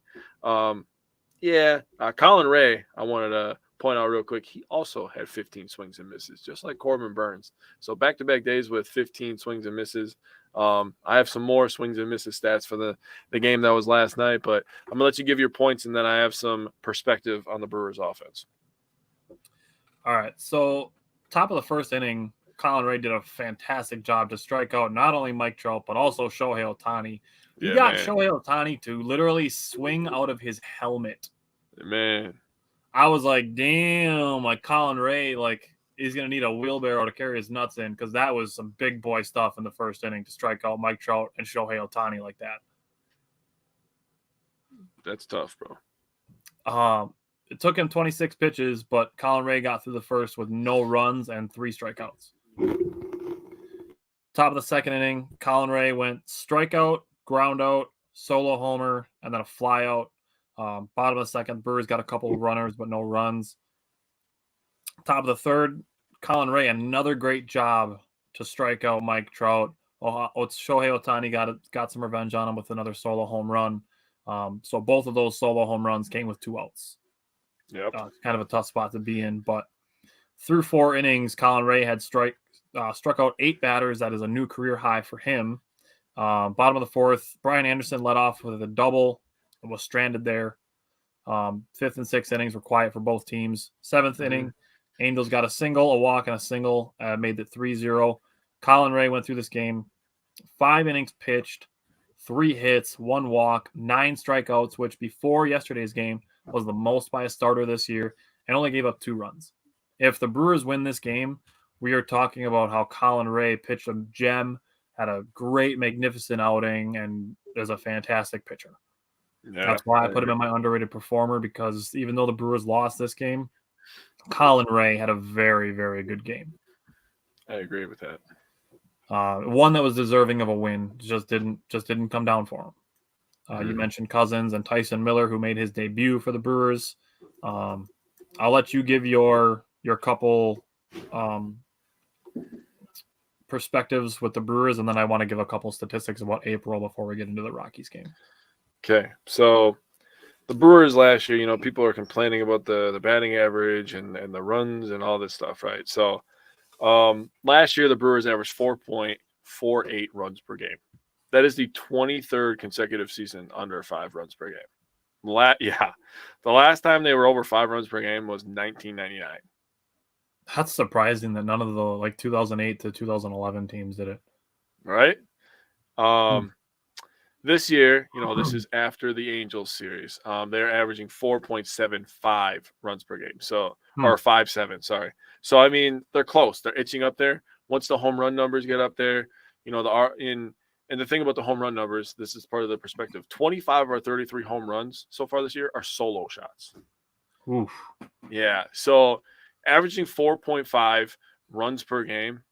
Colin Ray, I wanted to point out real quick, he also had 15 swings and misses, just like Corbin Burns. So back-to-back days with 15 swings and misses. I have some more swings and misses stats for the game that was last night, but I'm going to let you give your points, and then I have some perspective on the Brewers offense.
All right, so top of the 1st inning, Colin Ray did a fantastic job to strike out not only Mike Trout, but also Shohei Ohtani. He got Shohei Ohtani to literally swing out of his helmet.
Man.
I was like, damn, like Colin Ray, like he's going to need a wheelbarrow to carry his nuts in because that was some big boy stuff in the 1st inning to strike out Mike Trout and Shohei Ohtani like that.
That's tough, bro.
It took him 26 pitches, but Colin Ray got through the 1st with no runs and 3 strikeouts. Top of the 2nd inning, Colin Ray went strikeout, ground out, solo homer, and then a fly out. Bottom of the 2nd, Brewers got a couple of runners, but no runs. Top of the 3rd, Colin Ray, another great job to strike out Mike Trout. Shohei Ohtani got some revenge on him with another solo home run. So both of those solo home runs came with 2 outs.
Yep.
Kind of a tough spot to be in, but through 4 innings, Colin Ray had struck out 8 batters. That is a new career high for him. Bottom of the 4th, Brian Anderson led off with a double and was stranded there. 5th and 6th innings were quiet for both teams. 7th inning, Angels got a single, a walk, and a single, made it 3-0. Colin Ray went through this game, 5 innings pitched, 3 hits, 1 walk, 9 strikeouts, which before yesterday's game was the most by a starter this year, and only gave up 2 runs. If the Brewers win this game, we are talking about how Colin Ray pitched a gem, had a great, magnificent outing, and is a fantastic pitcher. Yeah, that's why I put him in my underrated performer, because even though the Brewers lost this game, Colin Ray had a very, very good game.
I agree with that.
One that was deserving of a win, just didn't come down for him. You mentioned Cousins and Tyson Miller, who made his debut for the Brewers. I'll let you give your couple perspectives with the Brewers, and then I want to give a couple statistics about April before we get into the Rockies game.
Okay, so the Brewers last year, people are complaining about the batting average and the runs and all this stuff, right? So last year the Brewers averaged 4.48 runs per game. That is the 23rd consecutive season under 5 runs per game. The last time they were over 5 runs per game was 1999.
That's surprising that none of the 2008 to 2011 teams did it.
Right? This year, this is after the Angels series. They're averaging 4.75 runs per game. So, or 5.7, sorry. So, I mean, they're close. They're itching up there. Once the home run numbers get up there, and the thing about the home run numbers, this is part of the perspective. 25 or 33 home runs so far this year are solo shots.
Oof.
Yeah. So, averaging 4.5 runs per game,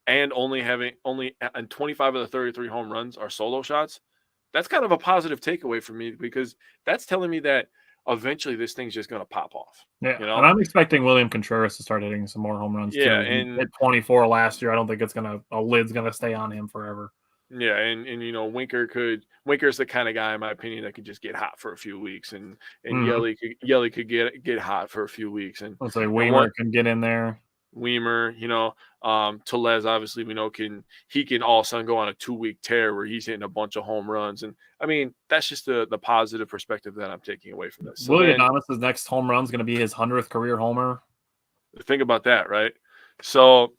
and and 25 of the 33 home runs are solo shots. That's kind of a positive takeaway for me, because that's telling me that eventually this thing's just going to pop off.
Yeah, and I'm expecting William Contreras to start hitting some more home runs too.
And
he hit 24 last year. I don't think a lid's gonna stay on him forever.
Yeah, and Winker's the kind of guy, in my opinion, that could just get hot for a few weeks, and Yelly could get hot for a few weeks, and
let's say Weimer can get in there.
Weimer, Tellez, obviously, we know can all of a sudden go on a 2-week tear where he's hitting a bunch of home runs. And I mean, that's just the positive perspective that I'm taking away from this.
Willie Adames' next home run is going to be his 100th career homer.
Think about that, right? So,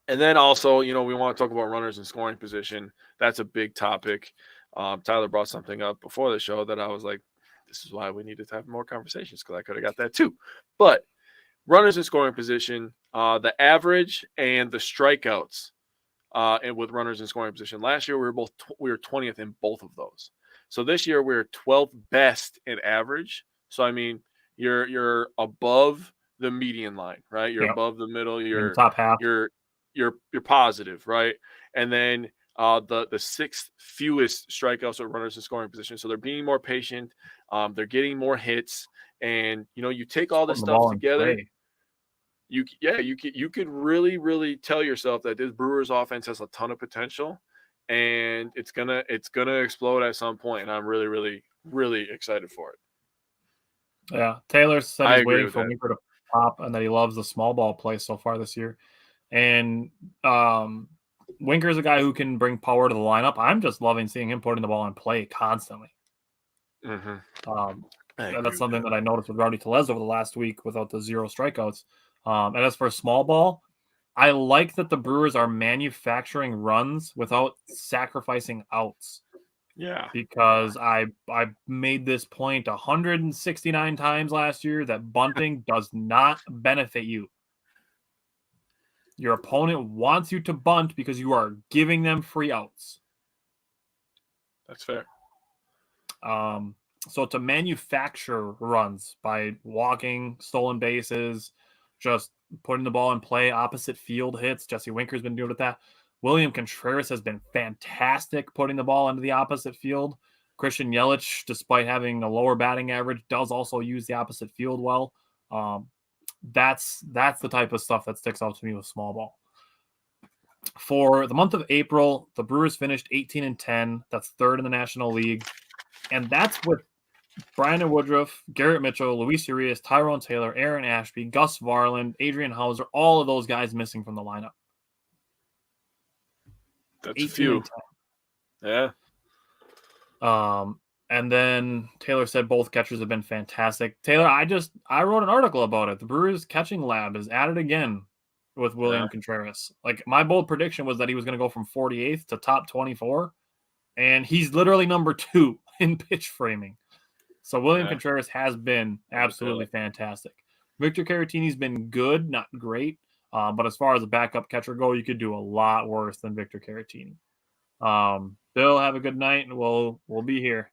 and then also, we want to talk about runners in scoring position. That's a big topic. Tyler brought something up before the show that I was like, this is why we needed to have more conversations, because I could have got that too. But runners in scoring position, the average and the strikeouts, and with runners in scoring position. Last year we were 20th in both of those. So this year we're 12th best in average. So I mean, you're above the median line, right? You're above the middle. You're
top half.
You're positive, right? And then the 6th fewest strikeouts with runners in scoring position. So they're being more patient. They're getting more hits. And you take all this stuff together, you could really, really tell yourself that this Brewers offense has a ton of potential, and it's gonna explode at some point. And I'm really, really, really excited for it.
Yeah, Taylor said he's waiting for Winker to pop, and that he loves the small ball play so far this year. And Winker's a guy who can bring power to the lineup. I'm just loving seeing him putting the ball in play constantly. That's something that I noticed with Rowdy Tellez over the last week without the 0 strikeouts. And as for small ball, I like that the Brewers are manufacturing runs without sacrificing outs.
Yeah.
Because I made this point 169 times last year that bunting does not benefit you. Your opponent wants you to bunt because you are giving them free outs.
That's fair.
So to manufacture runs by walking, stolen bases, just putting the ball in play, opposite field hits. Jesse Winker's been doing with that. William Contreras has been fantastic putting the ball into the opposite field. Christian Yelich, despite having a lower batting average, does also use the opposite field well. That's the type of stuff that sticks out to me with small ball. For the month of April, the Brewers finished 18-10. That's third in the National League. And that's with Brandon Woodruff, Garrett Mitchell, Luis Urias, Tyrone Taylor, Aaron Ashby, Gus Varland, Adrian Hauser, all of those guys missing from the lineup.
That's a few. Yeah.
And then Taylor said both catchers have been fantastic. Taylor, I wrote an article about it. The Brewers catching lab is at it again with William Contreras. Like, my bold prediction was that he was going to go from 48th to top 24, and he's literally number 2 in pitch framing. So William Contreras has been absolutely fantastic. Victor Caratini's been good, not great. But as far as a backup catcher go, you could do a lot worse than Victor Caratini. Bill, have a good night, and we'll be here.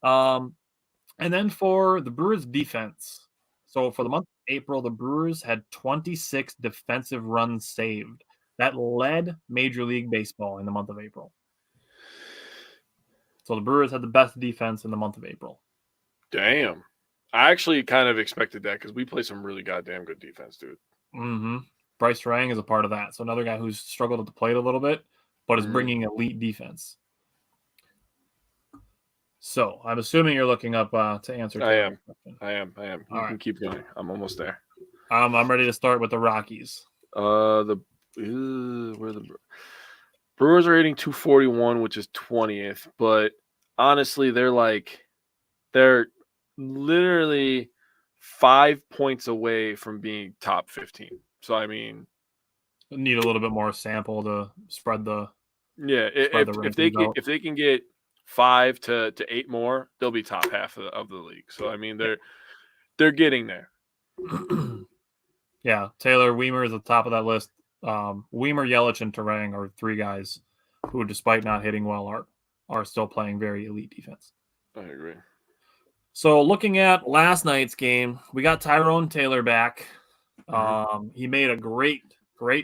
And then for the Brewers defense. So for the month of April, the Brewers had 26 defensive runs saved. That led Major League Baseball in the month of April. So the Brewers had the best defense in the month of April.
Damn. I actually kind of expected that because we play some really goddamn good defense, dude.
Mm-hmm. Bryce Terang is a part of that. So another guy who's struggled at the plate a little bit, but is bringing elite defense. So I'm assuming you're looking up to answer.
I am. You can keep going. I'm almost there.
I'm ready to start with the Rockies.
Where the Brewers are hitting 241, which is 20th, but honestly, they're literally 5 points away from being top 15. So I mean,
need a little bit more sample to spread the.
Yeah, if they can get 5 to 8 more, they'll be top half of the league. So I mean, they're getting there.
Yeah, Taylor Weimer is at the top of that list. Weimer, Yelich, and Terang are 3 guys who, despite not hitting well, are still playing very elite defense.
I agree.
So looking at last night's game, we got Tyrone Taylor back. He made a great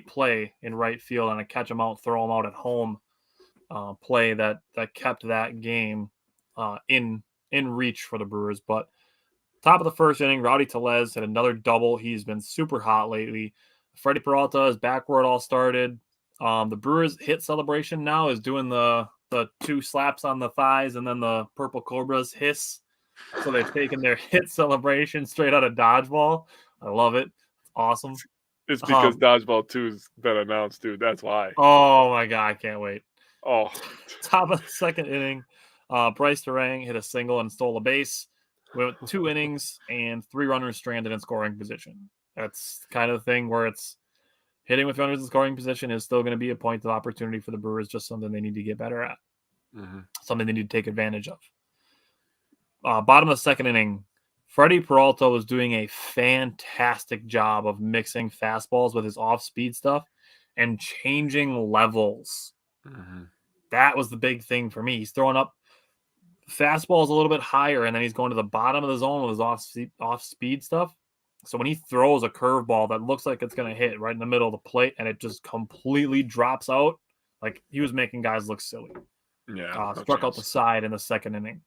play in right field on a catch him out, throw him out at home play that kept that game in reach for the Brewers. But top of the first inning, Rowdy Tellez had another double. He's been super hot lately. Freddie Peralta is back where it all started. The Brewers hit celebration now is doing the 2 slaps on the thighs and then the Purple Cobras hiss. So they've taken their hit celebration straight out of Dodgeball. I love it. It's awesome.
It's because Dodgeball 2 has been announced, dude. That's why.
Oh, my God. I can't wait.
Oh.
Top of the second inning, Bryce Terang hit a single and stole a base. We went 2 innings and 3 runners stranded in scoring position. That's kind of the thing where it's hitting with runners in scoring position is still going to be a point of opportunity for the Brewers, just something they need to get better at. Something they need to take advantage of. Bottom of the second inning, Freddie Peralta was doing a fantastic job of mixing fastballs with his off-speed stuff and changing levels. That was the big thing for me. He's throwing up fastballs a little bit higher, and then he's going to the bottom of the zone with his off-speed stuff. So when he throws a curveball that looks like it's going to hit right in the middle of the plate and it just completely drops out, like he was making guys look silly.
Yeah.
Struck out the side in the second inning.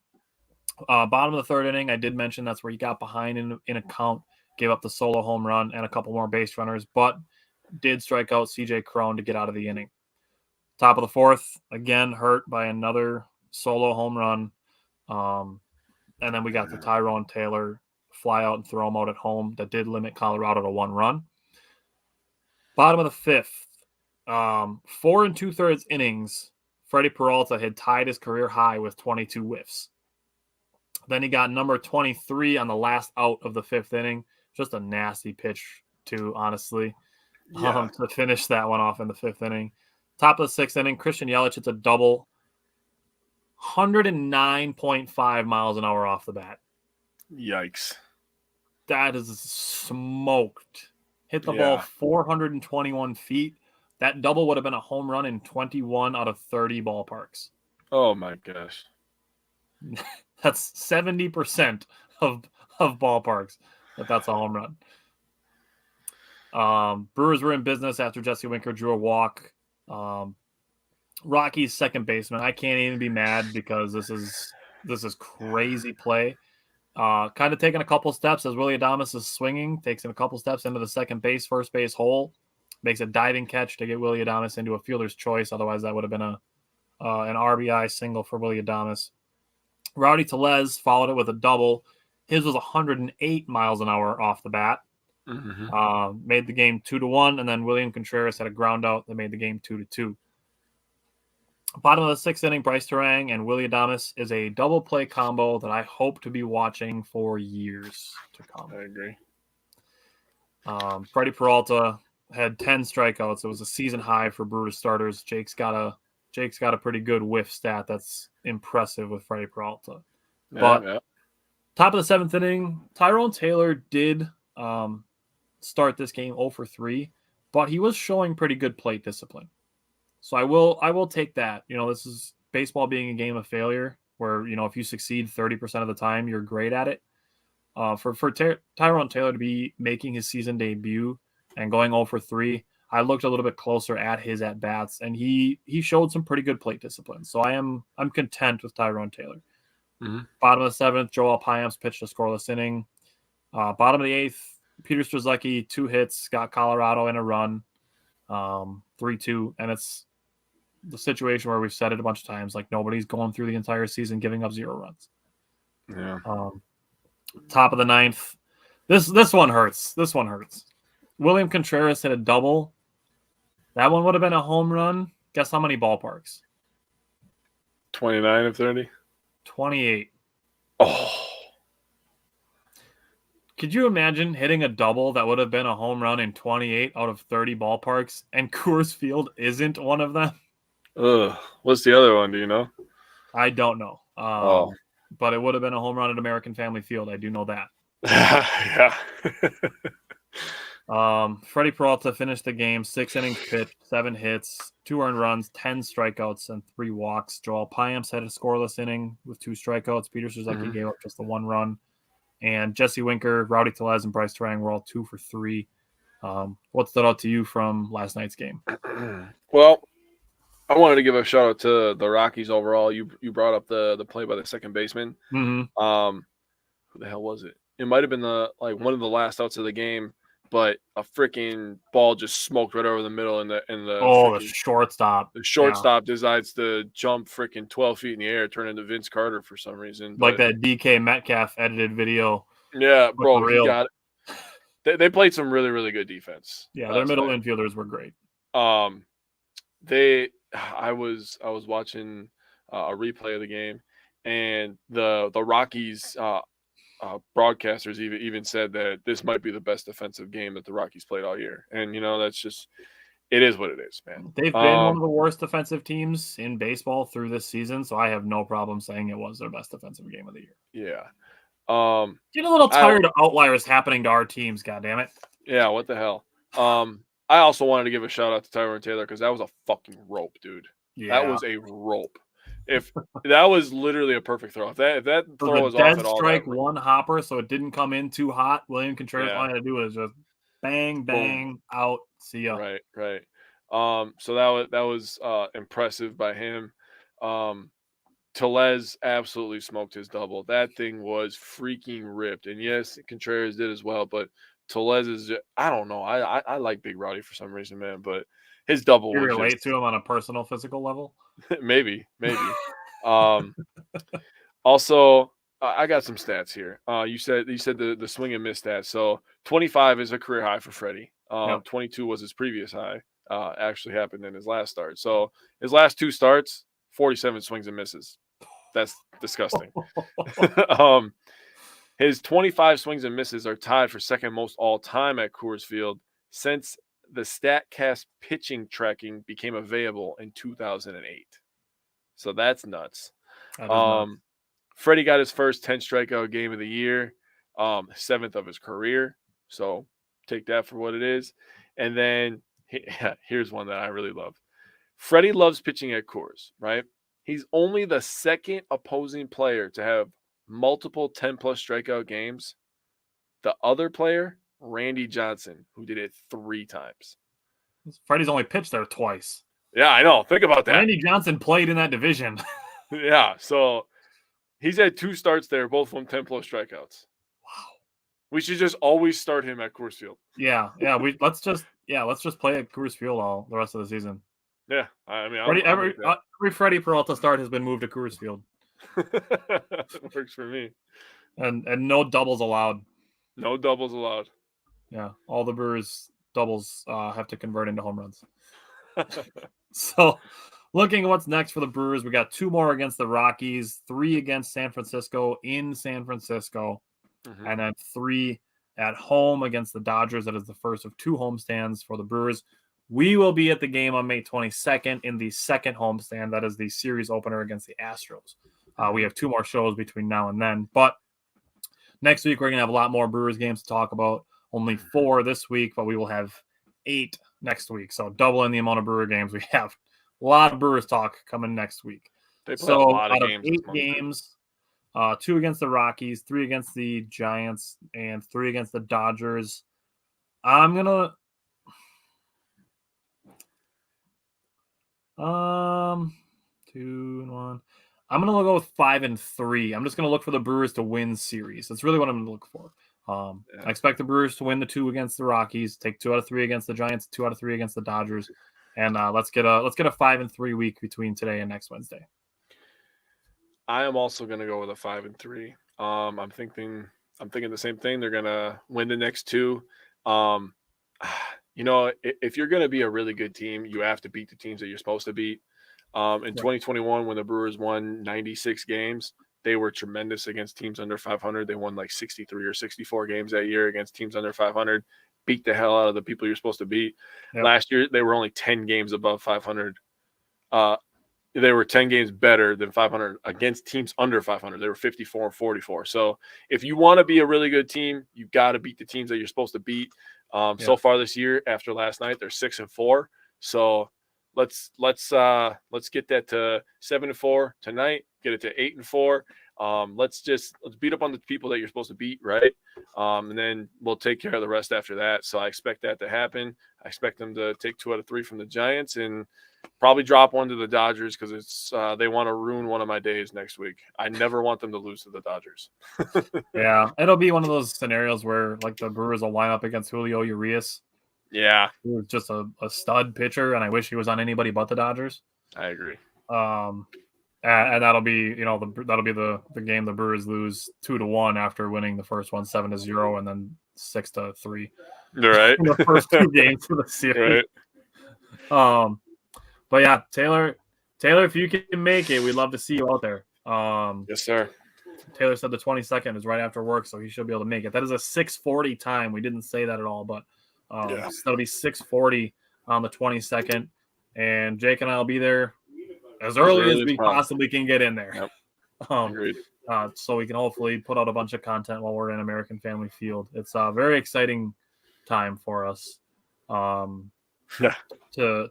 Bottom of the third inning, I did mention that's where he got behind in a count, gave up the solo home run and a couple more base runners, but did strike out CJ Cron to get out of the inning. Top of the fourth, again, hurt by another solo home run. And then we got the Tyrone Taylor fly out and throw him out at home that did limit Colorado to 1 run. Bottom of the fifth, 4 2/3 innings, Freddie Peralta had tied his career high with 22 whiffs. Then he got number 23 on the last out of the 5th inning. Just a nasty pitch, too, honestly, to finish that one off in the 5th inning. Top of the 6th inning, Christian Yelich hits a double, 109.5 miles an hour off the bat.
Yikes.
That is smoked. Hit the ball 421 feet. That double would have been a home run in 21 out of 30 ballparks.
Oh, my gosh.
That's 70% of ballparks that's a home run. Brewers were in business after Jesse Winker drew a walk. Rocky's second baseman. I can't even be mad because this is crazy play. Kind of taking a couple steps as Willie Adames is swinging, takes him a couple steps into the second base, first base hole, makes a diving catch to get Willy Adames into a fielder's choice. Otherwise, that would have been an RBI single for Willy Adames. Rowdy Tellez followed it with a double. His was 108 miles an hour off the bat. Made the game 2-1, and then William Contreras had a ground out that made the game 2-2. Bottom of the sixth inning, Bryce Terang and Willy Adames is a double play combo that I hope to be watching for years to come.
I agree.
Freddie Peralta had 10 strikeouts. It was a season high for Brewers starters. Jake's got a pretty good whiff stat that's impressive with Freddie Peralta. Top of the seventh inning, Tyrone Taylor did start this game 0 for 3, but he was showing pretty good plate discipline. So I will take that. This is baseball being a game of failure where, if you succeed 30% of the time, you're great at it. For Tyrone Taylor to be making his season debut and going 0 for 3, I looked a little bit closer at his at-bats, and he showed some pretty good plate discipline. So I'm content with Tyrone Taylor. Bottom of the seventh, Joel Payamps pitched a scoreless inning. Bottom of the eighth, Peter Strzelecki, 2 hits, got Colorado in a run, 3-2, and it's the situation where we've said it a bunch of times, like nobody's going through the entire season giving up 0 runs.
Yeah.
Top of the ninth, this one hurts. This one hurts. William Contreras hit a double. That one would have been a home run. Guess how many ballparks?
29 of 30.
28.
Oh.
Could you imagine hitting a double that would have been a home run in 28 out of 30 ballparks, and Coors Field isn't one of them?
What's the other one? Do you know?
I don't know. But it would have been a home run at American Family Field. I do know that.
Yeah.
Freddie Peralta finished the game, 6 innings pitched, 7 hits, 2 earned runs, 10 strikeouts, and 3 walks. Joel Payamps had a scoreless inning with 2 strikeouts. Peter Strzelecki gave up just the 1 run. And Jesse Winker, Rowdy Tellez, and Bryce Terang were all 2 for 3. What stood out to you from last night's game?
Well, I wanted to give a shout out to the Rockies overall. You brought up the play by the second baseman. Who the hell was it? It might have been one of the last outs of the game, but a freaking ball just smoked right over the middle the
shortstop.
The shortstop decides to jump freaking 12 feet in the air, turn into Vince Carter for some reason.
Like that DK Metcalf edited video.
Yeah, bro, he got it. They played some really, really good defense.
Yeah, their middle infielders were great.
I was watching a replay of the game, and the Rockies broadcasters even said that this might be the best defensive game that the Rockies played all year. And that's just, it is what it is, man.
They've been one of the worst defensive teams in baseball through this season, so I have no problem saying it was their best defensive game of the year.
Yeah.
Get a little tired of outliers happening to our teams, goddammit.
Yeah, what the hell? I also wanted to give a shout out to Tyrone Taylor because that was a fucking rope, dude. Yeah. That was a rope. If that was literally a perfect throw. If that throw was off at all,
strike, 1 hopper, so it didn't come in too hot. William Contreras all had to do was just bang, bang, out. See ya.
Right. So that was impressive by him. Tellez absolutely smoked his double. That thing was freaking ripped. And yes, Contreras did as well, but Tellez is, I don't know. I like Big Rowdy for some reason, man, but his double
you relate to him on a personal physical level?
maybe. Also, I got some stats here. You said the swing and miss stats. So 25 is a career high for Freddie. 22 was his previous high. Actually happened in his last start. So his last 2 starts, 47 swings and misses. That's disgusting. His 25 swings and misses are tied for second most all time at Coors Field since the StatCast pitching tracking became available in 2008. So that's nuts.
That is nuts.
Freddie got his first 10 strikeout game of the year, 7th of his career. So take that for what it is. And then here's one that I really love. Freddie loves pitching at Coors, right? He's only the second opposing player to have multiple 10-plus strikeout games. The other player, Randy Johnson, who did it 3 times.
Freddie's only pitched there twice.
Yeah, I know. Think about that.
Randy Johnson played in that division.
Yeah, so he's had 2 starts there, both from 10-plus strikeouts.
Wow.
We should just always start him at Coors Field.
Yeah. Let's just let's just play at Coors Field all the rest of the season.
Yeah, I mean,
every Freddie Peralta start has been moved to Coors Field.
Works for me.
And no doubles allowed.
No doubles allowed.
Yeah, all the Brewers doubles have to convert into home runs. So, looking at what's next for the Brewers, we got 2 more against the Rockies, 3 against San Francisco in San Francisco, and then 3 at home against the Dodgers. That is the first of 2 homestands for the Brewers. We will be at the game on May 22nd in the second homestand. That is the series opener against the Astros. We have 2 more shows between now and then. But next week, we're going to have a lot more Brewers games to talk about. Only 4 this week, but we will have 8 next week. So doubling the amount of Brewer games we have. A lot of Brewers talk coming next week.
They play a lot of games.
8 games, 2 against the Rockies, 3 against the Giants, and 3 against the Dodgers. I'm going to... 2 and 1. I'm going to go with 5 and 3. I'm just going to look for the Brewers to win series. That's really what I'm going to look for. I expect the Brewers to win the 2 against the Rockies, take 2 out of 3 against the Giants, 2 out of 3 against the Dodgers, and let's get a 5 and 3 week between today and next Wednesday.
I am also going to go with a 5 and 3. I'm thinking the same thing. They're going to win the next 2. If you're going to be a really good team, you have to beat the teams that you're supposed to beat. In 2021, when the Brewers won 96 games, they were tremendous against teams under 500. They won like 63 or 64 games that year against teams under 500, beat the hell out of the people you're supposed to beat. Yep. Last year, they were only 10 games above 500. They were 10 games better than 500 against teams under 500. They were 54 and 44. So if you want to be a really good team, you've got to beat the teams that you're supposed to beat. So far this year, after last night, they're 6 and 4. So let's get that to 7 and 4 tonight. Get it to 8 and 4. Let's beat up on the people that you're supposed to beat, right? And then we'll take care of the rest after that. So I expect that to happen. I expect them to take 2 out of 3 from the Giants and probably drop 1 to the Dodgers because it's they want to ruin one of my days next week. I never want them to lose to the Dodgers.
Yeah, it'll be one of those scenarios where like the Brewers will line up against Julio Urias.
Yeah,
he was just a stud pitcher, and I wish he was on anybody but the Dodgers.
I agree.
And that'll be that'll be the game the Brewers lose 2-1 after winning the first one 7-0 and then 6-3.
Right,
in the first 2 games of the series. Right. But yeah, Taylor, if you can make it, we'd love to see you out there.
Yes, sir.
Taylor said the 22nd is right after work, so he should be able to make it. That is a 6:40 time. We didn't say that at all, but so that'll be 6:40 on the 22nd, and Jake and I will be there as early as we possibly can get in there.
Yep. Agreed.
So we can hopefully put out a bunch of content while we're in American Family Field. It's a very exciting time for us to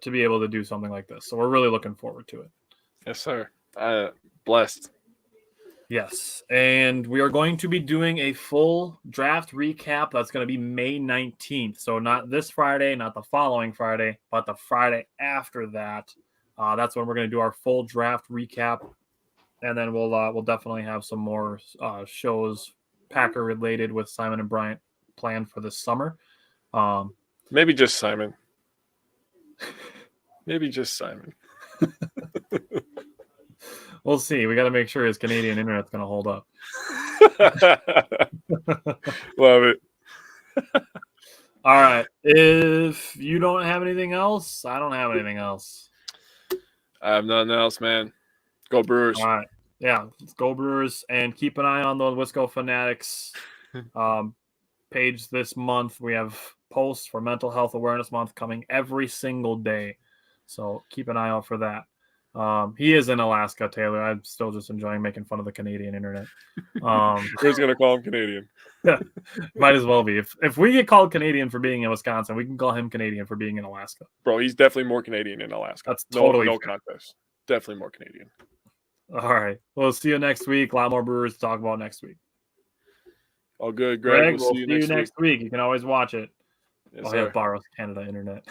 be able to do something like this. So we're really looking forward to it.
Yes, sir. Blessed.
Yes, and we are going to be doing a full draft recap. That's going to be May 19th. So not this Friday, not the following Friday, but the Friday after that. That's when we're going to do our full draft recap, and then we'll definitely have some more shows Packer related with Simon and Bryant planned for this summer.
Maybe just Simon. Maybe just Simon.
We'll see. We got to make sure his Canadian internet's going to hold up.
Love it.
All right. If you don't have anything else, I don't have anything else.
I have nothing else, man. Go Brewers.
All right. Yeah, let's go Brewers. And keep an eye on the Wisco Fanatics page this month. We have posts for Mental Health Awareness Month coming every single day. So keep an eye out for that. He is in Alaska, Taylor. I'm still just enjoying making fun of the Canadian internet.
Who's going to call him Canadian?
Might as well be. If we get called Canadian for being in Wisconsin, we can call him Canadian for being in Alaska.
Bro, he's definitely more Canadian in Alaska.
That's totally
no contest. Definitely more Canadian.
All right. We'll see you next week. A lot more Brewers to talk about next week.
All good, Greg.
We'll see you next week. You can always watch it.
Yes, sir.
Borrow Canada internet.